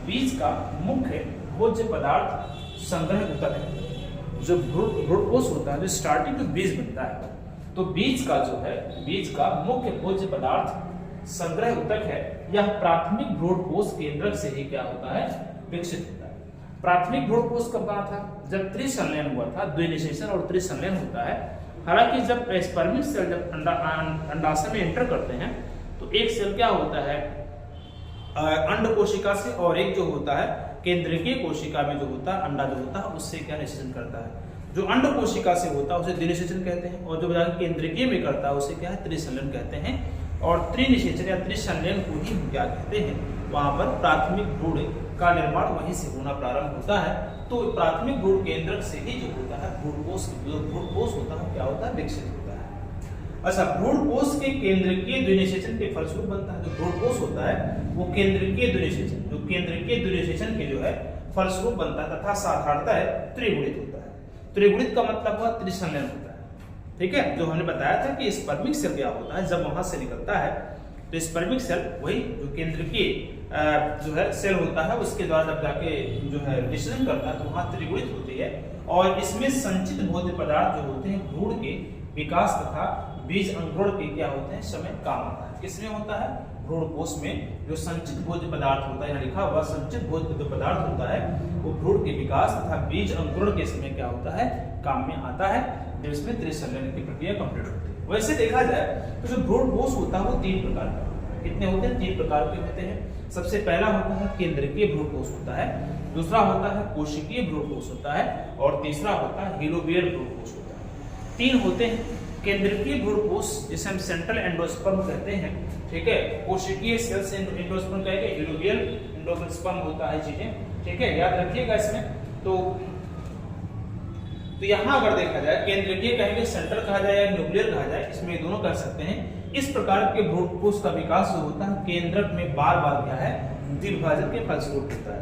बीज का मुख्य भोज्य पदार्थ संग्रह ऊतक है। जो भ्रूणपोष होता है जो स्टार्टिंग में बीज बनता है तो बीज का जो है बीज का मुख्य भोज्य पदार्थ संग्रह ऊतक है, यह प्राथमिक भ्रूणपोष केंद्रक से ही क्या होता है विकसित होता है। प्राथमिक भ्रूणपोष कब बना था, जब त्रिसंलयन हुआ था, द्विनिषेचन और त्रिसंलयन होता है। हालांकि जब स्पर्मिक सेल जब अंडाशय में एंटर करते हैं तो एक सेल क्या होता है अंड कोशिका से, और एक जो होता है केंद्रकीय कोशिका में जो होता है अंडा जो होता है उससे क्या निषेचन करता है। जो अंड कोशिका से होता है उसे द्विनिषेचन कहते हैं, और जो केंद्रकीय में करता है उसे क्या है त्रिसंलयन कहते हैं। और त्रिनिषेचन या त्रिसंलयन को ही क्या कहते हैं, वहां पर प्राथमिक भ्रूण का निर्माण वहीं से होना प्रारंभ होता है। तो प्राथमिक भ्रूण केंद्रक से ही जो होता है भ्रूणपोष होता है क्या होता है विकसित होता है। अच्छा भ्रूणपोष के केंद्रकीय द्विनिषेचन के फलस्वरूप बनता है। जो भ्रूणपोष होता है वो केंद्रकीय द्विनिषेचन, जो केंद्रकीय द्विनिषेचन के जो है फलस्वरूप बनता है तथा साधारणतः त्रिगुणित होता है। त्रिगुणित का मतलब हुआ त्रिसंलयन होता है, ठीक है। जो हमने बताया था कि स्पर्मिक सेल क्या होता है जब वहां से निकलता है तो स्पर्मिक सेल वही जो केंद्रकीय जो है सेल होता है उसके द्वारा जब जाके जो है निषेचन करता है तो वहां त्रिगुणित होती है। और इसमें संचित भोज्य पदार्थ जो होते हैं भ्रूण के विकास तथा बीज अंकुरण के क्या होते हैं समय काम आता है। किसमें होता है भ्रूणपोष में जो संचित भोज्य पदार्थ होता है, यहाँ लिखा हुआ संचित भोज्य पदार्थ होता है वो भ्रूण के विकास तथा बीज अंकुरण के समय क्या होता है काम में आता है, जिसमें त्रिसंलयन की प्रक्रिया कंप्लीट होती है। वैसे देखा जाए तो जो भ्रूणपोष होता है वो 3 प्रकार का होता है। कितने होते हैं 3 प्रकार के होते हैं। सबसे पहला होता है केंद्रकीय भ्रूणपोष होता है, दूसरा होता है कोशिकीय भ्रूणकोश होता है, और तीसरा होता है हीलोबियल भ्रूणकोश होता है। 3 होते हैं। केंद्रकीय भ्रूणकोश जिसे हम सेंट्रल एंडोस्पर्म कहते हैं, ठीक है, कोशिकीय सेल्स एंडोस्पर्म कहेंगे, हीलोबियल एंडोस्पर्म होता है चीजें, ठीक है, याद रखिएगा इसमें। तो यहाँ अगर देखा जाए केंद्रकीय कहेंगे, सेंट्रल कहा जाए या न्यूक्लियर कहा जाए, इसमें दोनों कह सकते हैं। इस प्रकार के भ्रूणकोश का विकास जो होता है केंद्रक में बार बार क्या है, द्विभाजन के फलस्वरूप होता है।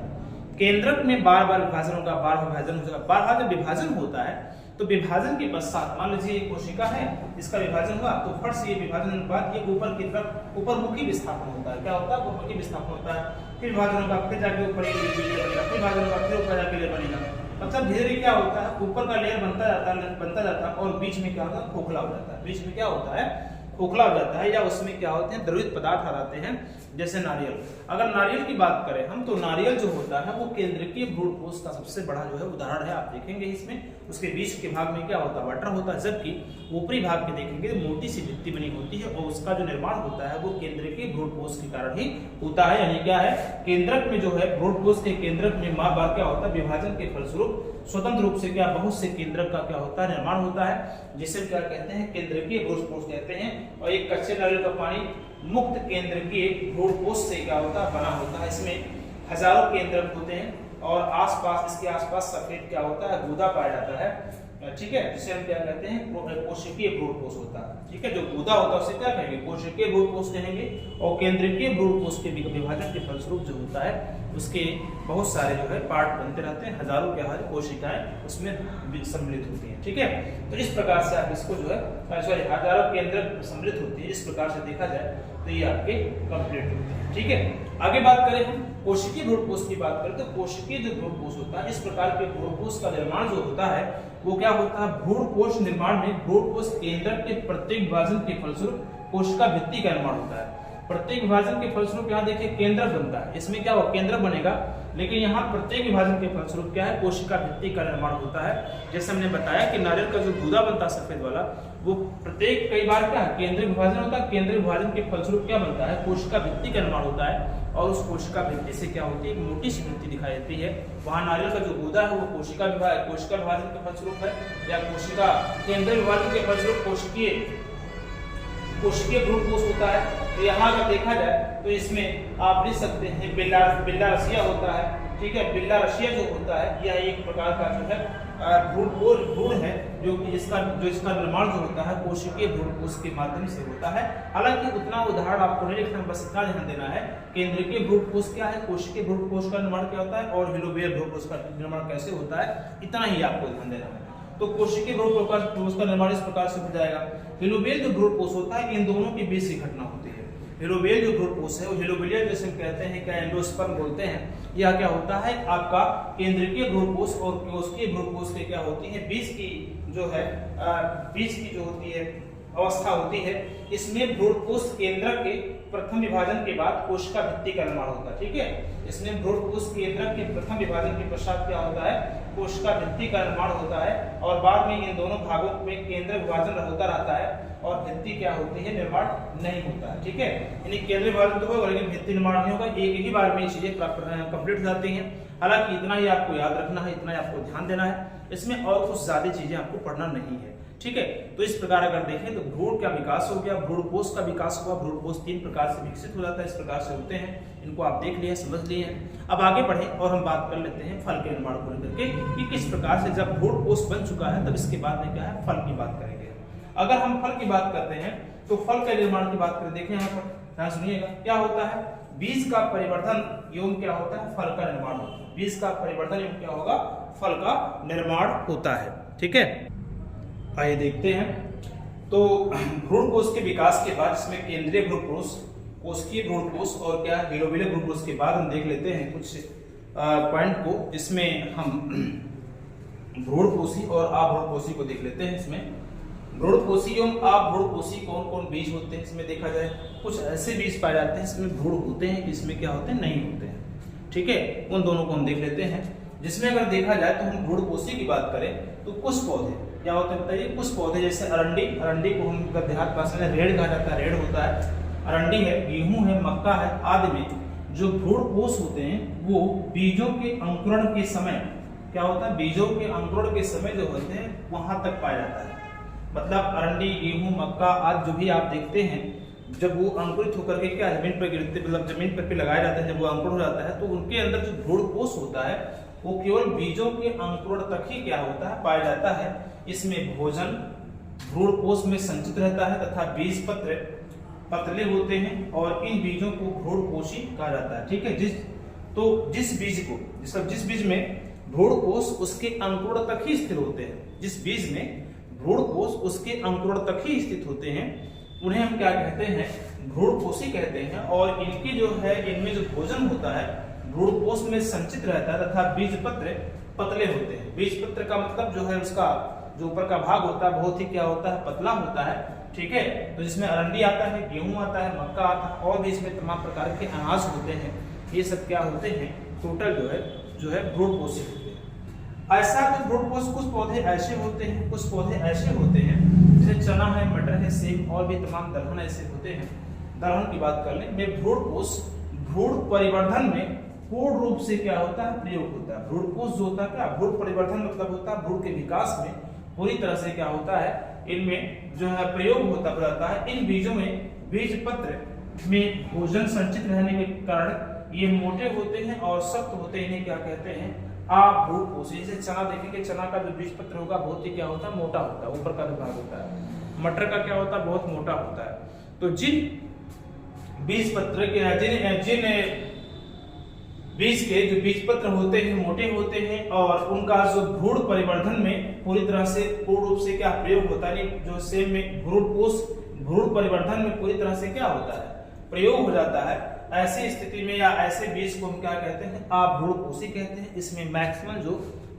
केंद्रक में बार बार विभाजन होगा, बार विभाजन होगा, बार जब विभाजन होता है तो विभाजन के पश्चात मान लीजिए एक कोशिका है, इसका विभाजन हुआ तो फट से ये विभाजन के बाद ये ऊपर की तरफ ऊपरमुखी विस्थापन होता है। क्या होता है, ऊपरमुखी विस्थापन होता है, फिर विभाजन होगा, फिर जाके ऊपर एक लेयर बनेगा, फिर विभाजन होगा, फिर ऊपर जाके लेयर बनेगा। मतलब धीरे क्या होता है, ऊपर का लेयर बनता जाता है और बीच में क्या होता है, खोखला हो जाता है। बीच में क्या होता है, खोखला हो जाता है, या उसमें क्या होते हैं, द्रवित पदार्थ आ जाते हैं, जैसे नारियल। अगर नारियल की बात करें हम तो नारियल जो होता है वो केंद्रकीय भ्रूणकोश का सबसे बड़ा जो है उदाहरण है। आप देखेंगे इसमें उसके बीच के भाग में क्या होता है, वाटर होता है, जबकि ऊपरी भाग पे देखेंगे तो मोटी सी भित्ति बनी होती है और उसका जो निर्माण होता है वो केंद्रकीय भ्रूणकोश के कारण ही होता है। यानी क्या है, केंद्रक में जो है भ्रूणकोश के केंद्रक में बार क्या होता है, विभाजन के फलस्वरूप स्वतंत्र रूप से क्या बहुत से केंद्रक का क्या होता है, निर्माण होता है, जिसे क्या कहते हैं, केंद्रकीय भ्रूणकोश कहते हैं। और एक कच्चे नारियल का पानी मुक्त केंद्रकीय भ्रूणकोश से क्या होता है, बना होता है। इसमें हजारों केंद्रक होते हैं और आसपास इसके आसपास सफेद क्या होता है, गूदा पाया जाता है, ठीक है, जिसे हम क्या कहते हैं, कोशिकीय भ्रूणकोश होता है, ठीक है। जो गूदा होता है उसे क्या कहेंगे, कोशिकीय भ्रूणकोश कहेंगे। और केंद्रकीय भ्रूणकोश के विभाजन के फलस्वरूप जो होता है उसके बहुत सारे जो है पार्ट बनते रहते हैं, हजारों के हजारों कोशिकाएं उसमें सम्मिलित होती हैं, ठीक है। तो इस प्रकार से आप इसको जो है सॉरी हजारों केंद्रक सम्मिलित होती है, इस प्रकार से देखा जाए तो ये आपके कंप्लीट होते हैं, ठीक है। आगे बात करें हम कोशिकीय भ्रूणकोश की बात करें तो कोशिकीय जो भ्रूणकोश होता है, इस प्रकार के भ्रूणकोश का निर्माण जो होता है वो क्या होता है, भ्रूणकोश निर्माण में भ्रूणकोश केंद्रक के प्रत्येक विभाजन के फलस्वरूप कोशिका भित्ति का निर्माण होता है। प्रत्येक विभाजन के फलस्वरूप यहाँ देखिए केंद्रक बनता है, इसमें क्या होगा, केंद्रक बनेगा, लेकिन यहाँ प्रत्येक विभाजन के फलस्वरूप क्या है, कोशिका भित्ति का निर्माण होता है। जैसे हमने बताया कि नारियल का जो गूदा बनता है सफेद वाला, वो प्रत्येक कई बार क्या है, केंद्रीय विभाजन होता है, केंद्रीय विभाजन के फलस्वरूप क्या बनता है, कोशिका भित्ति का निर्माण होता है। और उस कोशिका भित्ति से क्या होती है, एक मोटी सी भित्ति दिखाई देती है। वहाँ नारियल का जो गूदा है वो कोशिका विभाजन के फलस्वरूप है, या कोशिका केंद्रीय विभाजन के फलस्वरूप कोशिकीय भ्रूणकोश होता है। तो यहाँ अगर देखा जाए तो इसमें आप लिख सकते हैं बिल्ला रसिया होता है, ठीक है। बिल्ला रसिया जो होता है यह एक प्रकार का जो है भ्रूण है, जो कि इसका निर्माण जो होता है कोशिकीय भ्रूणकोश के माध्यम से होता है। हालांकि उतना उदाहरण आपको नहीं लिखना, बस इतना ध्यान देना है, केंद्रकीय भ्रूणकोश क्या है, कोशिकीय भ्रूणकोश का निर्माण क्या होता है और हीलोबियल भ्रूणकोश का निर्माण कैसे होता है, इतना ही आपको ध्यान देना है। तो कोशिकीय भ्रूणकोश का निर्माण इस प्रकार से हो जाएगा। हीलोबियल जो भ्रूणकोश होता है इन दोनों के बीच की घटना होती है। हीलोबियल जो भ्रूणकोश है वो हीलोबियल जैसे हम कहते हैं, क्या एंडोस्पर्म बोलते हैं, यह क्या होता है आपका केंद्रकीय भ्रूणकोश और कोशिकीय भ्रूणकोश के क्या होती है, बीच की जो होती है अवस्था होती है। इसमें भ्रूणकोश केंद्रक के प्रथम विभाजन के बाद कोशिका भित्ति का निर्माण होता है, ठीक है। इसमें भ्रूणकोश केंद्रक के प्रथम विभाजन के पश्चात क्या होता है, कोशिका भित्ति का निर्माण होता है और बाद में इन दोनों भागों में केंद्र विभाजन होता रहता है और भित्ति क्या होती है, निर्माण नहीं होता है, ठीक है। यानी केंद्र विभाजन तो होगा लेकिन भित्ति निर्माण नहीं होगा, एक ही बार में ये चीजें कंप्लीट हो जाती हैं। हालांकि इतना ही आपको याद रखना है, इतना ही आपको ध्यान देना है, इसमें और कुछ ज्यादा चीजें आपको पढ़ना नहीं है, ठीक है। तो इस प्रकार अगर देखें तो भ्रूण का विकास हो गया, भ्रूणकोश का विकास हुआ। भ्रूणकोश 3 प्रकार से विकसित हो जाता है, इस प्रकार से होते हैं, इनको आप देख लिए, समझ लिए हैं। अब आगे बढ़े और हम बात कर लेते हैं फल के निर्माण को लेकर के कि किस प्रकार से जब भ्रूणकोश बन चुका है तब इसके बाद में क्या है, फल की बात करेंगे। अगर हम फल की बात करते हैं तो फल के निर्माण की बात करें, देखें यहाँ पर ध्यान सुनिएगा, क्या होता है, बीज का परिवर्तन एवं क्या होता है, फल का निर्माण होता है। बीज का परिवर्तन एवं क्या होगा, फल का निर्माण होता है, ठीक है। आइए देखते हैं। तो भ्रूणकोश के विकास के बाद इसमें केंद्रीय भ्रूणकोश, कोशिकीय भ्रूणकोश और क्या हीलोबियल भ्रूणकोश के बाद हम देख लेते हैं कुछ पॉइंट को। इसमें हम भ्रूणकोशी और अभ्रूणकोशी को देख लेते हैं। इसमें भ्रूणकोशी एवं अभ्रूणकोशी कौन कौन बीज होते हैं, इसमें देखा जाए कुछ ऐसे बीज पाए जाते हैं इसमें भ्रूण होते हैं, इसमें क्या होते हैं, नहीं होते हैं, ठीक है। उन दोनों को हम देख लेते हैं। जिसमें अगर देखा जाए तो हम भ्रूणकोशी की बात करें तो कुछ पौधे क्या होते हैं बताइए, कुछ पौधे जैसे अरंडी को हम देहात भाषा में रेड़ कहा जाता है, रेड़ होता है, अरंडी है, गेहूं है, मक्का है आदि में जो भ्रूणपोष होते हैं वो बीजों के अंकुरण के समय क्या होता है, बीजों के अंकुरण के समय जो होते हैं वहां तक पाया जाता है। मतलब अरंडी, गेहूं, मक्का आदि जो भी आप देखते हैं, जब वो अंकुरित होकर के क्या जमीन पर गिरते, मतलब जमीन पर लगाए जाते हैं, जब वो अंकुर हो जाता है तो उनके अंदर जो भ्रूणपोष होता है वो केवल बीजों के अंकुरण तक ही क्या होता है, पाया जाता है। इसमें भोजन भ्रूणपोष में संचित रहता है तथा बीज पत्र पतले होते हैं और इन बीजों को भ्रूणपोषी कहा जाता है। ठीक है, जिस बीज में भ्रूणपोष उसके अंकुरण तक ही स्थिर होते हैं, जिस बीज में भ्रूणपोष उसके अंकुरण तक ही स्थित होते हैं उन्हें हम क्या कहते हैं, भ्रूणपोषी कहते हैं। और इनकी जो है, इनमें जो भोजन होता है भ्रूणपोष में संचित रहता है तथा बीज पत्र पतले होते हैं। बीज पत्र का मतलब जो है उसका जो ऊपर का भाग होता है बहुत ही क्या होता है, पतला होता है। ठीक है, तो जिसमें अरंडी आता है, गेहूं आता है, मक्का आता है और भी इसमें तमाम प्रकार के अनाज होते हैं। ये सब क्या होते हैं, टोटल जो है भ्रूणपोषी होते हैं। ऐसा कुछ भ्रूणपोष, कुछ पौधे ऐसे होते हैं, कुछ पौधे ऐसे होते हैं जैसे चना है, मटर है, सेब और भी तमाम दलहन ऐसे होते हैं। दलहन की बात कर लें, में भ्रूणपोष भ्रूण परिवर्धन में पूर्ण रूप से क्या होता है, प्रयोग होता है। भ्रूणपोष जो होता है क्या, भ्रूण परिवर्धन मतलब होता है भ्रूण के विकास में पूरी तरह से क्या होता है, इनमें जो है प्रयोग होता है। इन बीजों में बीज पत्र में भोजन संचित रहने के कारण ये मोटे होते हैं और सख्त होते हैं। इन्हें क्या कहते हैं, अभ्रूणपोषी। जैसे चना देखेंगे, चना का जो बीज पत्र होगा बहुत ही क्या होता है, मोटा होता है, ऊपर का जो भाग होता है। मटर का क्या होता है, बहुत मोटा होता है। तो जिन बीज पत्र के जिन बीज के जो बीज पत्र होते हैं मोटे होते हैं और उनका जो भ्रूण परिवर्धन में पूरी तरह से पूर्ण रूप से क्या प्रयोग होता है, जो सेम में भ्रूणपोष भ्रूण परिवर्धन में पूरी तरह से क्या होता है, प्रयोग हो जाता है। ऐसी स्थिति में या ऐसे बीज को हम क्या कहते हैं, अभ्रूणपोषी कहते हैं। इसमें मैक्सिमम जो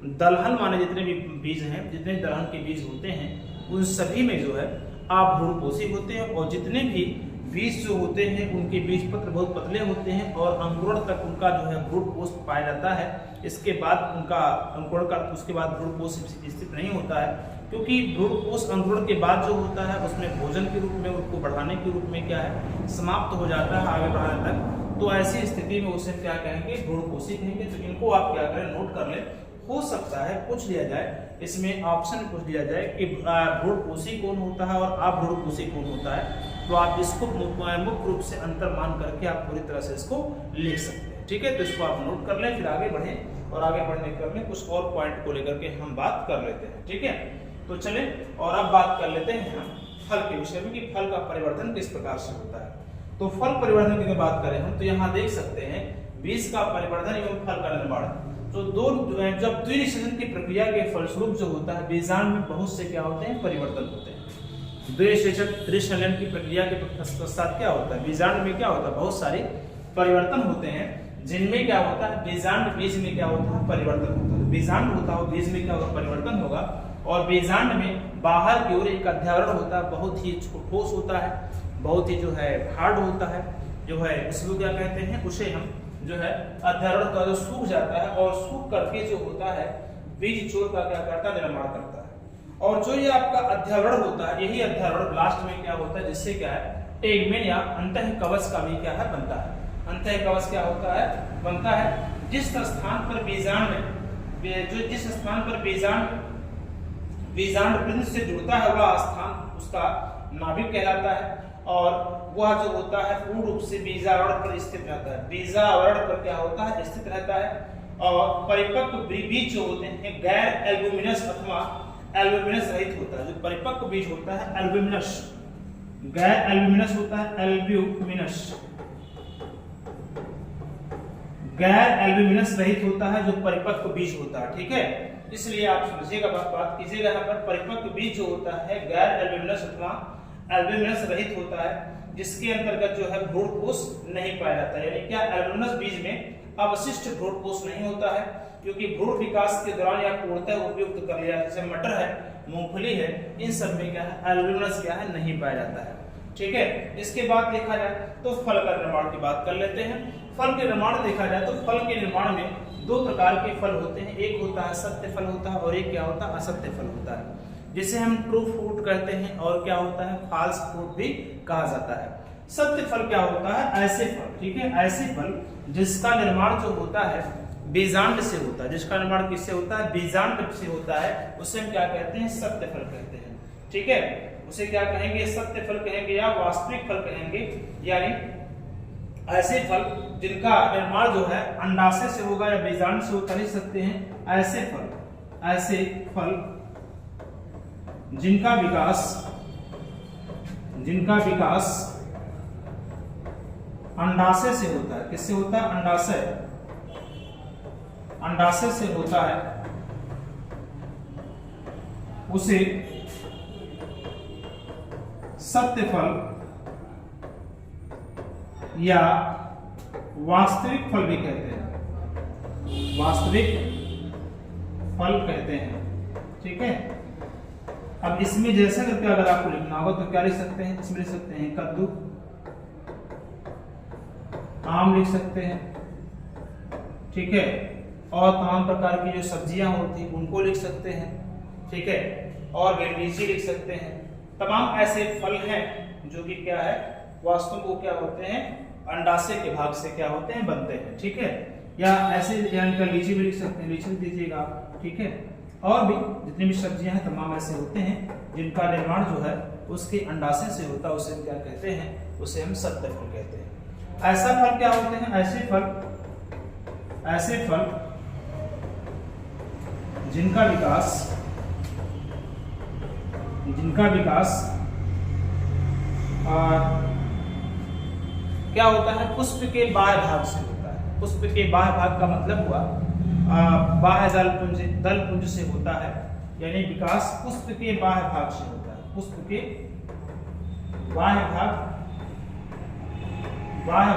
दलहन माने जितने भी बीज हैं, जितने दलहन के बीज होते हैं उन सभी में जो है अभ्रूणपोषी होते हैं। और जितने भी बीज जो होते हैं उनके बीज पत्र बहुत पतले होते हैं और अंकुरण तक उनका जो है भ्रूणपोष पाया जाता है। इसके बाद उनका अंकुरण का उसके बाद भ्रूणपोष स्थित नहीं होता है, क्योंकि भ्रूणपोष अंकुरण के बाद जो होता है उसमें भोजन के रूप में उनको बढ़ाने के रूप में क्या है, समाप्त हो जाता है आगे बढ़ाने तक। तो ऐसी स्थिति में उसे क्या कहेंगे, भ्रूणपोषी कहेंगे। तो इनको आप क्या करें, नोट कर लें। हो सकता है पूछ लिया जाए, इसमें ऑप्शन पूछ लिया जाए कि भ्रूणपोषी कौन होता है और अभ्रूणपोषी कौन होता है, तो आप इसको मुख्य रूप से अंतर मान करके आप पूरी तरह से इसको लिख सकते हैं। ठीक है, तो इसको आप नोट कर लें, फिर आगे बढ़ें और आगे बढ़ने कर लें कुछ और पॉइंट को लेकर के हम बात कर लेते हैं। ठीक है, तो चले और अब बात कर लेते हैं हम फल के विषय में कि फल का परिवर्धन किस प्रकार से होता है। तो फल परिवर्धन की बात करें हम, तो यहाँ देख सकते हैं बीज का परिवर्धन एवं फल का निर्माण। तो जब द्विनिषेचन की प्रक्रिया के फलस्वरूप जो होता है बीजांड में बहुत से क्या होते हैं, परिवर्तन होते हैं। द्विनिषेचन त्रिशलन की प्रक्रिया के पश्चात क्या होता है, बीजांड में क्या होता है, बहुत सारे परिवर्तन होते हैं, जिनमें क्या होता है, बीजांड बीज में क्या होता है, परिवर्तन होता है। बीजांड होता है बीज में क्या होगा, परिवर्तन होगा। और बीजांड में बाहर की ओर एक अध्यावरण होता है, बहुत ही ठोस होता है, बहुत ही जो है हार्ड होता है, जो है उसको क्या कहते हैं, उसे हम जो है अध्यावरण का जो सूख जाता है और सूख करके जो होता है बीज चोर का क्या करता है, निर्माण करता है। और जो ये आपका अध्यावरण होता है, यही अध्यावरण लास्ट में क्या होता है, जिससे क्या है टेगमेन या अंतः कवच का भी क्या है, बनता है। अंतः कवच क्या होता है, बनता है। जिस स्थान पर बीजांड पिंड से जुड़ता है वह स्थान उसका नाभिक कहलाता है। और वह जो होता है पूर्ण रूप से बीजावरण पर स्थित रहता है, बीजावरण पर क्या होता है, स्थित रहता है। और परिपक्व बीज जो होते हैं गैर एल्बुमिनस अथवा एल्बुमिनस रहित होता है। जो परिपक्व बीज होता है एल्बुमिनस, गैर एल्बुमिनस होता है, एल्ब्यूमिनस गैर एल्बुमिनस रहित होता है जो परिपक्व बीज होता है। ठीक है, इसलिए आप समझिएगा, बात कीजिएगा। यहाँ पर परिपक्व बीज जो होता है गैर एल्बुमिनस अथवा एल्बुमिनस रहित होता है, जिसके अंतर्गत जो है भ्रूणपोष नहीं पाया जाता है। यानी क्या, एल्बुमिनस बीज में अवशिष्ट भ्रूणपोष नहीं होता है, क्योंकि भ्रूण विकास के दौरान या पूर्णतः उपयुक्त कर लिया, जैसे मटर है, मूंगफली है, इन सब में क्या है, एल्बुमिनस क्या है, नहीं पाया जाता है। ठीक है, इसके बाद देखा जाए तो फल का निर्माण की बात कर लेते हैं। फल के निर्माण देखा जाए तो फल के निर्माण में दो प्रकार के फल होते हैं, एक होता है सत्य फल होता है और एक क्या होता है, असत्य फल होता है, जिसे हम ट्रू फ्रूट कहते हैं और क्या होता है, फॉल्स फ्रूट भी कहा जाता है। सत्य फल क्या होता है? ऐसे फल, ठीक है, ऐसे फल जिसका निर्माण जो होता है बीजांड से होता है, जिसका निर्माण किससे होता है? बीजांड से होता है, उसे हम क्या कहते हैं? सत्य फल कहते हैं, ठीक है। उसे क्या कहेंगे? सत्य फल कहेंगे या वास्तविक फल कहेंगे। यानी ऐसे फल जिनका निर्माण जो है अंडाशय से होगा या बीजांड से होता, लिख सकते हैं ऐसे फल जिनका विकास अंडाशय से होता है। किससे होता है? अंडाशय से होता है, उसे सत्य फल या वास्तविक फल भी कहते हैं, वास्तविक फल कहते हैं, ठीक है। अब इसमें जैसे करके अगर आपको लिखना होगा तो क्या लिख सकते हैं? इसमें लिख सकते हैं कद्दू, आम लिख सकते हैं, ठीक है, और तमाम प्रकार की जो सब्जियां होती हैं उनको लिख सकते हैं, ठीक है, और लीची लिख सकते हैं। तमाम ऐसे फल हैं जो कि क्या है? वास्तव में वो क्या होते हैं? अंडाशय के भाग से क्या होते हैं? बनते हैं, ठीक है। या ऐसे यानी लीची भी लिख सकते हैं, लीची भी दीजिएगा आप, ठीक है। और भी जितनी भी सब्जियां हैं तमाम ऐसे होते हैं जिनका निर्माण जो है उसके अंडाशय से होता है, उसे हम क्या कहते हैं? उसे हम सत्य फल कहते हैं। ऐसा फल क्या होते हैं? ऐसे फल जिनका विकास क्या होता है? पुष्प के बाह्य भाग से होता है। पुष्प के बाह्य भाग का मतलब हुआ बाह्य दल पुंज से होता है, यानी विकास पुष्प के बाह्य भाग से होता है। पुष्प के बाह्य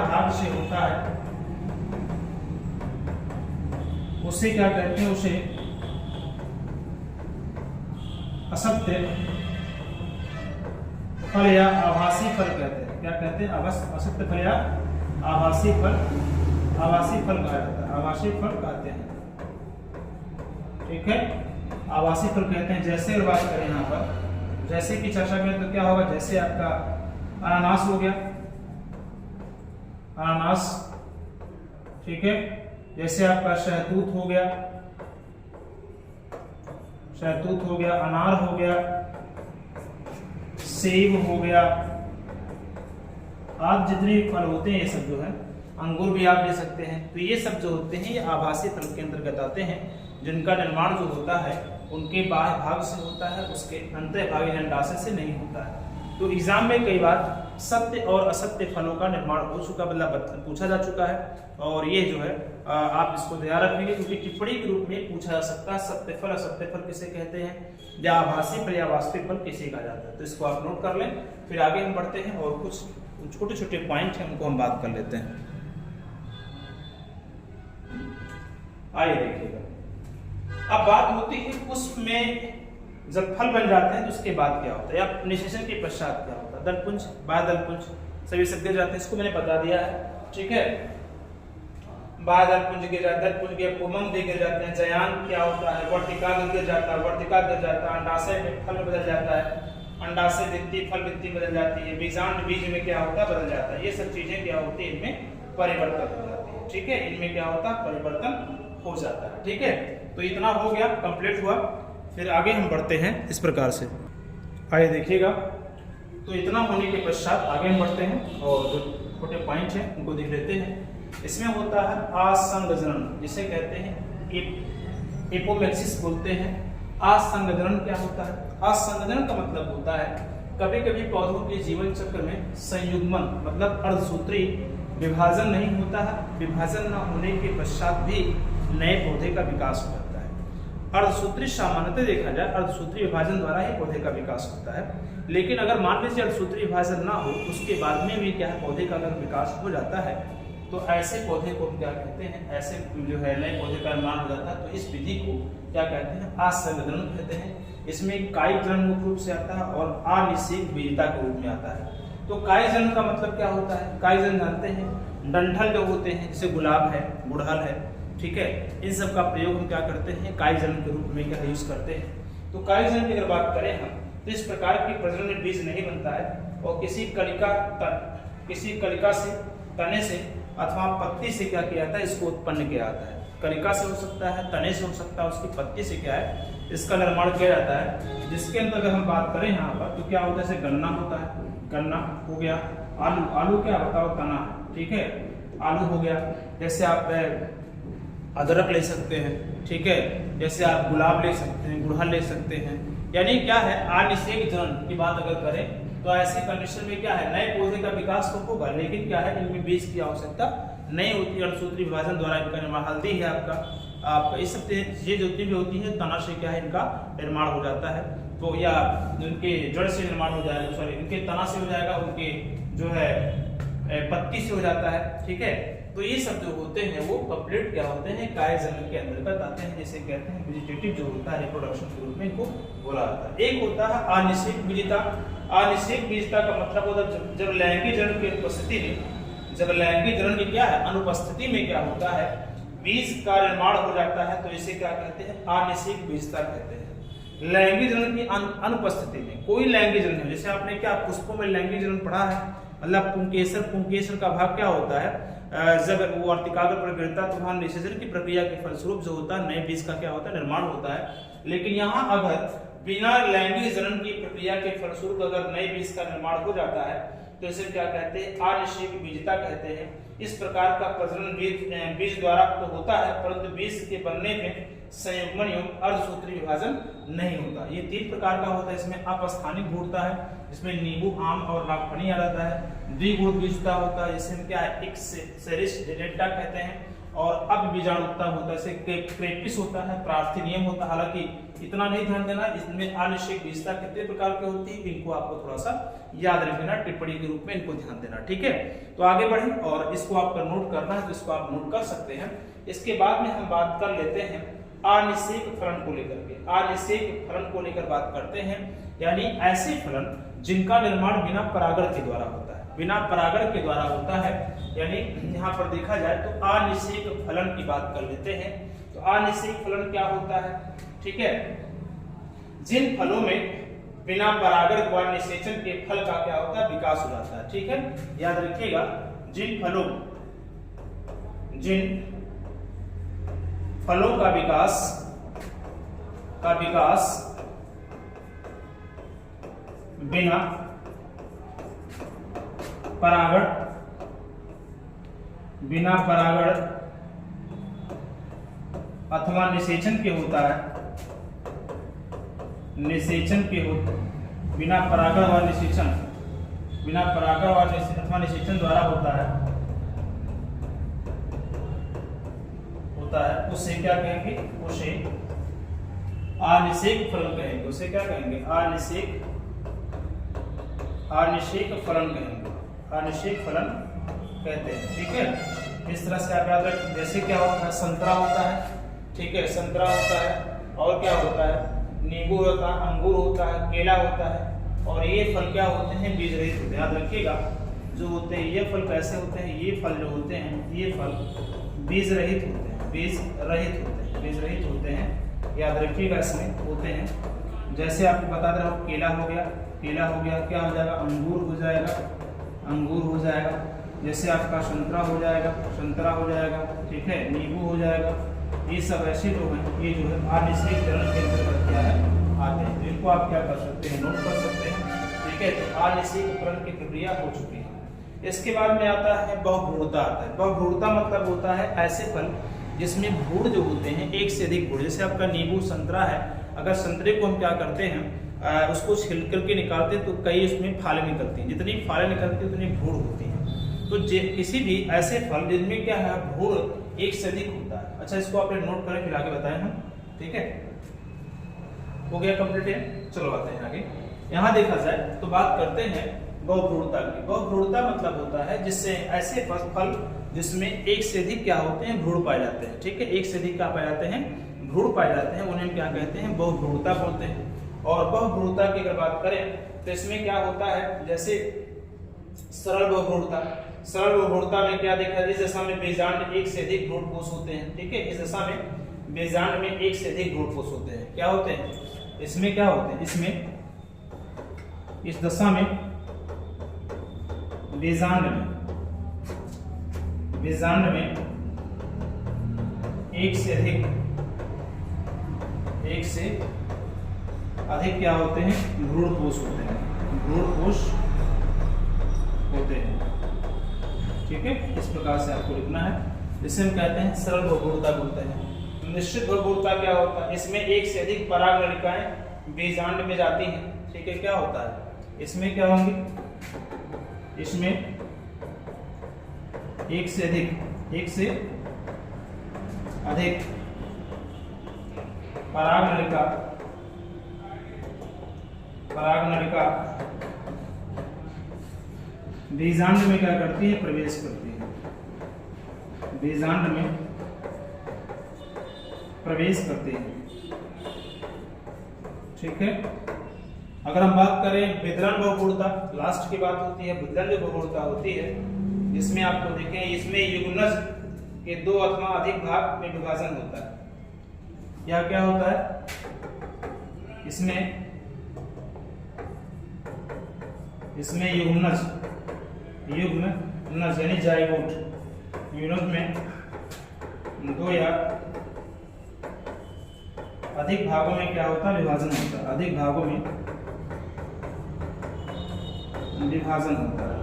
भाग से होता है, उसे क्या कहते हैं? उसे असत्य फल या आभासी फल कहते हैं। क्या कहते हैं? असत्य फल या आभासी फल कहा जाता है, आभासी फल कहते हैं, ठीक है, आभासी फल कहते हैं। जैसे अगर बात करें यहाँ पर, जैसे की चर्चा करें तो क्या होगा? जैसे आपका अनानास हो गया, अनानास, ठीक है, जैसे आपका शहतूत हो गया, अनार हो गया, सेब हो गया, आप जितने भी फल होते हैं ये सब जो है, अंगूर भी आप ले सकते हैं। तो ये सब जो होते हैं ये आभासी फल के अंतर्गत आते हैं, जिनका निर्माण जो होता है उनके बाह्य भाग से होता है, उसके अंतः भाग अंडाशय से नहीं होता है। तो एग्जाम में कई बार सत्य और असत्य फलों का निर्माण हो चुका, मतलब पूछा जा चुका है, और ये जो है आप इसको ध्यान रखेंगे क्योंकि टिप्पणी के रूप में पूछा जा सकता है सत्य फल असत्य फल किसे कहते हैं, या आभासी फल या वास्तविक फल किसे कहा जाता है। तो इसको आप नोट कर लें, फिर आगे हम बढ़ते हैं और कुछ छोटे छोटे पॉइंट हैं उनको हम बात कर लेते हैं। आइए देखिएगा, अब बात होती है पुष्प में जब फल बन जाते हैं तो उसके बाद क्या होता है, या निषेचन के पश्चात क्या होता है? दलपुंज, बाह्यदलपुंज सभी सब गिर जाते हैं, इसको मैंने बता दिया है, ठीक है। बाह्यदलपुंज गिर जाता है, दलपुंज के पुमंग गिर जाते हैं, जयान क्या होता है? वर्तिका गिर जाता है, वर्तिका गिर जाता है, अंडाशय में फल बदल जाता है, अंडाशय भित्ति फल भित्ति बदल जाती है, बीजांड बीज में क्या होता है? बदल जाता है। ये सब चीजें क्या होती है? इनमें परिवर्तन हो जाती है, ठीक है, इनमें क्या होता है? परिवर्तन हो जाता है, ठीक है। तो इतना हो गया, कंप्लीट हुआ। फिर आगे हम बढ़ते हैं इस प्रकार से, आइए देखिएगा। तो इतना होने के पश्चात आगे हम बढ़ते हैं और जो छोटे पॉइंट हैं उनको देख लेते हैं। इसमें होता है आसंगजनन, जिसे कहते हैं एपोमेक्सिस बोलते हैं। आसंगजनन क्या होता है? आसंगजनन का मतलब होता है कभी कभी पौधों के जीवन चक्र में संयुग्मन मतलब अर्धसूत्री विभाजन नहीं होता है, विभाजन न होने के पश्चात भी नए पौधे का विकास हो जाता है। अर्धसूत्री सामान्यतः देखा जाए अर्धसूत्री विभाजन द्वारा ही पौधे का विकास होता है, लेकिन अगर मान लीजिए अर्धसूत्री विभाजन ना हो उसके बाद में भी क्या है पौधे का अगर विकास हो जाता है तो ऐसे पौधे को क्या कहते हैं? ऐसे जो है नए पौधे का निर्माण हो जाता है। तो इस विधि को क्या कहते हैं? आसंगजनन कहते हैं। इसमें कायिक जनन मुख्य रूप से आता है और अनिषेक बीजता के रूप में आता है। तो कायिक जनन का मतलब क्या होता है? कायिक जनन जानते हैं, डंठल जो होते हैं जैसे गुलाब है, गुड़हल है, ठीक है, इन सब का प्रयोग हम क्या करते हैं? कायिक जनन के रूप में क्या यूज करते हैं। तो कायिक जनन की अगर बात करें हम तो इस प्रकार की प्रजनन में बीज नहीं बनता है और किसी कलिका किसी कलिका से, तने से अथवा पत्ती से क्या किया जाता है, इसको उत्पन्न किया जाता है। कलिका से हो सकता है, तने से हो सकता है, उसकी पत्ती से क्या है इसका निर्माण किया जाता है। जिसके अंदर अगर हम बात करें यहाँ पर तो क्या होता है, जैसे गन्ना होता है, गन्ना हो गया, आलू, आलू क्या बताओ तना है, ठीक है, आलू हो गया। जैसे आप अदरक ले सकते हैं, ठीक है, जैसे आप गुलाब ले सकते हैं, गुड़हल ले सकते हैं। यानी क्या है, अनिषेक जनन की बात अगर करें तो ऐसी कंडीशन में क्या है, नए पौधे का विकास तो होगा, लेकिन क्या है इनमें बीज की आवश्यकता नहीं होती। अणुसूत्री विभाजन द्वारा इनका निर्माण, हल्दी है आपका इस सब चीजें जितनी भी होती है तना से क्या है इनका निर्माण हो जाता है। तो या उनके जड़ से निर्माण हो जाएगा, सॉरी इनके तना से हो जाएगा, उनके जो है पत्ती से हो जाता है, ठीक है। तो ये सब जो होते हैं वो कंप्लीट क्या होते हैं, कायजनन के अंतर्गत आते हैं, जिसे कहते हैं वेजिटेटिव जो होता है रिप्रोडक्शन के रूप में इनको बोला जाता है। एक होता है अनिषेक बीजता। अनिषेक बीजता का मतलब होता है जब लैंगिक जनन की उपस्थिति में, जब लैंगिक जनन की क्या है अनुपस्थिति में क्या होता है बीज का निर्माण हो जाता है, तो इसे क्या कहते हैं, अनिषेक बीजता कहते हैं। लैंगिक जनन की अनुपस्थिति में कोई लैंगिक जनन है, जैसे आपने क्या पुष्पों में लैंगिक जनन पढ़ा है, मतलब पुंकेसर का भाग क्या होता है, जब वो अर्तिकाग्र पर गिरता तो वहां निषेचन की प्रक्रिया के फलस्वरूप जो होता है नए बीज का क्या होता है निर्माण होता है। लेकिन यहाँ अगर बिना लैंगिक जनन की प्रक्रिया के फलस्वरूप अगर नए बीज का निर्माण हो जाता है तो इसे क्या कहते हैं, अनिषेक बीजता कहते हैं। इस प्रकार का प्रजनन बीज द्वारा तो होता है, परंतु बीज के बनने में संयुग्मन एवं अर्धसूत्री विभाजन नहीं होता। ये 3 प्रकार का होता है। इसमें अपस्थानिक भ्रूणता है, इसमें नींबू, आम और नागफनी आ जाता है। द्विगुण बीजता होता है, जिसमें क्या है एक सेरिस डेल्टा कहते हैं, और अब बीजाणुता होता है, इसे क्रेपिस होता है, प्रार्थी नियम होता है। हालांकि इतना नहीं ध्यान देना, इसमें अनिषेक बीजता कितने प्रकार की होती है इनको आपको थोड़ा सा याद रखना, टिप्पणी के रूप में इनको ध्यान देना, ठीक है। तो आगे बढ़े और इसको आपका नोट करना है तो इसको आप नोट कर सकते हैं। इसके बाद में हम बात कर लेते हैं अनिषेक फलन को लेकर के। अनिषेक फलन को लेकर बात करते हैं, यानी ऐसे फलन जिनका निर्माण बिना परागण के द्वारा होता है, बिना परागण के द्वारा होता है। यानी यहाँ पर देखा जाए तो अनिषेक फलन की बात कर लेते हैं। तो अनिषेक फलन क्या होता है, ठीक है, जिन फलों में बिना परागण व निषेचन के फल का क्या होता है विकास हो जाता है, ठीक है। याद रखिएगा, जिन फलों का विकास बिना परागण अथवा निषेचन के होता है, बिना परागण व निषेचन द्वारा होता है, उसे क्या कहेंगे, उसे अनिषेक फलन कहेंगे। उसे क्या कहेंगे, अनिषेक फलन कहेंगे, अनिषेक फलन कहते हैं, ठीक है। इस तरह से आप याद रखें। जैसे क्या होता है, संतरा होता है, ठीक है, संतरा होता है, और क्या होता है, नींबू होता है, अंगूर होता है, केला होता है, और ये फल क्या होते हैं, बीज रहित होते हैं। याद रखिएगा, जो होते हैं ये फल कैसे होते हैं, ये फल जो होते हैं ये फल बीज रहित होते हैं, बीज रहित होते हैं। याद रखिएगा, इसमें होते हैं। जैसे आपको बता दे रहा हूँ, केला हो गया, क्या हो जाएगा, अंगूर हो जाएगा। जैसे आपका संतरा हो जाएगा, ठीक है, नींबू हो जाएगा। ये सब ऐसे लोग हैं, ये जो है अनिषेक जनन के अंतर्गत क्या है आते हैं। तो इनको आप क्या कर सकते हैं, नोट कर सकते हैं, ठीक है। तो अनिषेक फलन की प्रक्रिया हो चुकी है। इसके बाद में आता है बहुभ्रूणता आता है। बहुभ्रूणता मतलब होता है ऐसे फल जिसमें भ्रूण जो होते हैं एक से अधिक भ्रूण। जैसे आपका नींबू, संतरा है, अगर संतरे को हम क्या करते हैं, उसको छिल करके निकालते हैं तो कई उसमें फाले निकलती हैं, जितनी फाले निकलती है उतनी भ्रूण होती है। तो किसी भी ऐसे फल जिनमें क्या है भ्रूण एक से अधिक होता है। अच्छा, इसको आपने नोट करें, फिर आगे बताएं हम, ठीक है। हो गया कंप्लीट है। चलो आते हैं आगे। यहाँ देखा जाए तो बात करते हैं बहुभ्रूणता की। बहुभ्रूणता मतलब होता है जिससे ऐसे फल जिसमें एक से अधिक क्या होते हैं भ्रूण पाए जाते हैं, ठीक है। एक से अधिक क्या पाए जाते हैं, भ्रूण पाए जाते हैं, उन्हें क्या कहते हैं, बहुभ्रूणता बोलते हैं। और बहुभ्रूणता की अगर बात करें तो इसमें क्या होता है, जैसे सरल बहुभ्रूणता में क्या देखा, इस दशा में बेजांड में एक से अधिक भ्रूणपोष होते हैं, ठीक है। इस दशा में बेजांड में एक से अधिक भ्रूणपोष होते हैं। क्या होते हैं, इसमें क्या होते हैं, इस दशा में बीजांड में एक से अधिक क्या होते हैं, भ्रूणपोष होते हैं, ठीक है। इस प्रकार से आपको लिखना है, जिसे हम कहते हैं सरल बहुगुणता बोलते हैं। निश्चित बहुगुणता क्या होता है, इसमें एक से अधिक पराग नलिकाएं बीजांड में जाती हैं, ठीक है। क्या होता है इसमें, क्या होंगी, इसमें एक से अधिक पराग नलिका बीजांड में क्या करती है, प्रवेश करती है, बीजांड में प्रवेश करती है, ठीक है। अगर हम बात करें वितरण बहुगुणता, लास्ट की बात होती है वितरण जो बहुगुणता होती है, जिसमें आपको देखें इसमें युग्मनज के 2 अथवा अधिक भाग में विभाजन होता है। या क्या होता है, इसमें युग्मनज यानी जाइगोट, यूनिट में 2 या अधिक भागों में क्या होता है, विभाजन होता है, अधिक भागों में विभाजन होता है,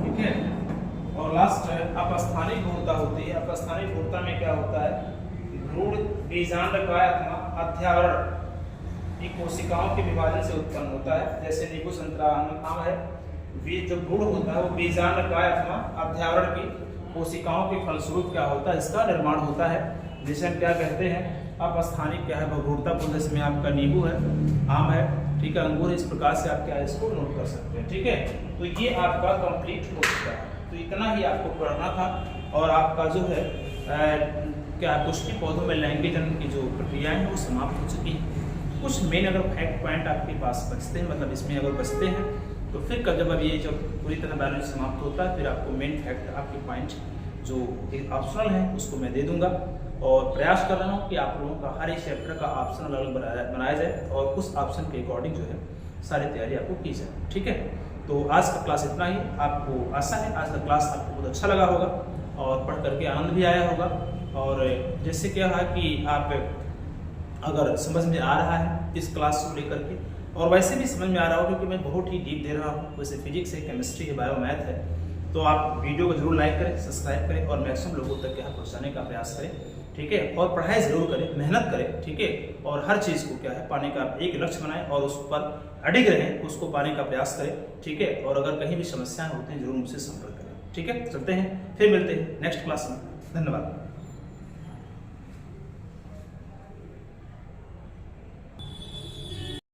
ठीक है। और लास्ट है अपस्थानिक भ्रूणता होती है। अपस्थानिक भ्रूणता में क्या होता है, भ्रूण बीजांड का अध्यावरण की कोशिकाओं के विभाजन से उत्पन्न होता है। जैसे नींबू संतरा आम है, जो भ्रूण होता है वो बीजांड का अथवा अध्यावरण की कोशिकाओं के फलस्वरूप क्या होता है, इसका निर्माण होता है, जिसे हम क्या कहते हैं, अपस्थानिक क्या है बहुगुणता। जिसमें आपका नींबू है, आम है, ठीक है, अंगूर। इस प्रकार से आप क्या इसको नोट कर सकते हैं, ठीक है। तो ये आपका कंप्लीट हो चुका है। तो इतना ही आपको पढ़ना था, और आपका जो है क्या पुष्पी पौधों में लैंगिक जन्म की जो प्रक्रियाएं हैं वो समाप्त हो चुकी है। कुछ मेन अगर फैक्ट पॉइंट आपके पास बचते हैं, मतलब इसमें अगर बचते हैं तो फिर जब ये जब पूरी तरह बायोलॉजी समाप्त होता है, फिर आपको मेन फैक्ट आपके पॉइंट जो ऑप्शनल है उसको मैं दे दूंगा। और प्रयास कर रहा हूँ कि आप लोगों का हर एक चैप्टर का ऑप्शन अलग बनाया जाए, और उस ऑप्शन के अकॉर्डिंग जो है सारी तैयारी आपको की जाए, ठीक है। तो आज का क्लास इतना ही। आपको आशा है आज का क्लास आपको बहुत अच्छा लगा होगा और पढ़ करके आनंद भी आया होगा। और जैसे क्या है कि आप अगर समझ में आ रहा है इस क्लास को लेकर के, और वैसे भी समझ में आ रहा हो क्योंकि मैं बहुत ही डीप दे रहा हूँ, वैसे फिजिक्स है, केमिस्ट्री है, बायो मैथ है, तो आप वीडियो को जरूर लाइक करें, सब्सक्राइब करें और मैक्सिमम लोगों तक यहाँ पहुँचाने का प्रयास करें, ठीक है। और पढ़ाई जरूर करें, मेहनत करें, ठीक है। और हर चीज़ को क्या है पाने का एक लक्ष्य बनाएं और उस पर अडिग रहें, उसको पाने का प्रयास करें, ठीक है। और अगर कहीं भी समस्याएं होती हैं जरूर मुझसे संपर्क करें, ठीक है। चलते हैं, फिर मिलते हैं नेक्स्ट क्लास में। धन्यवाद।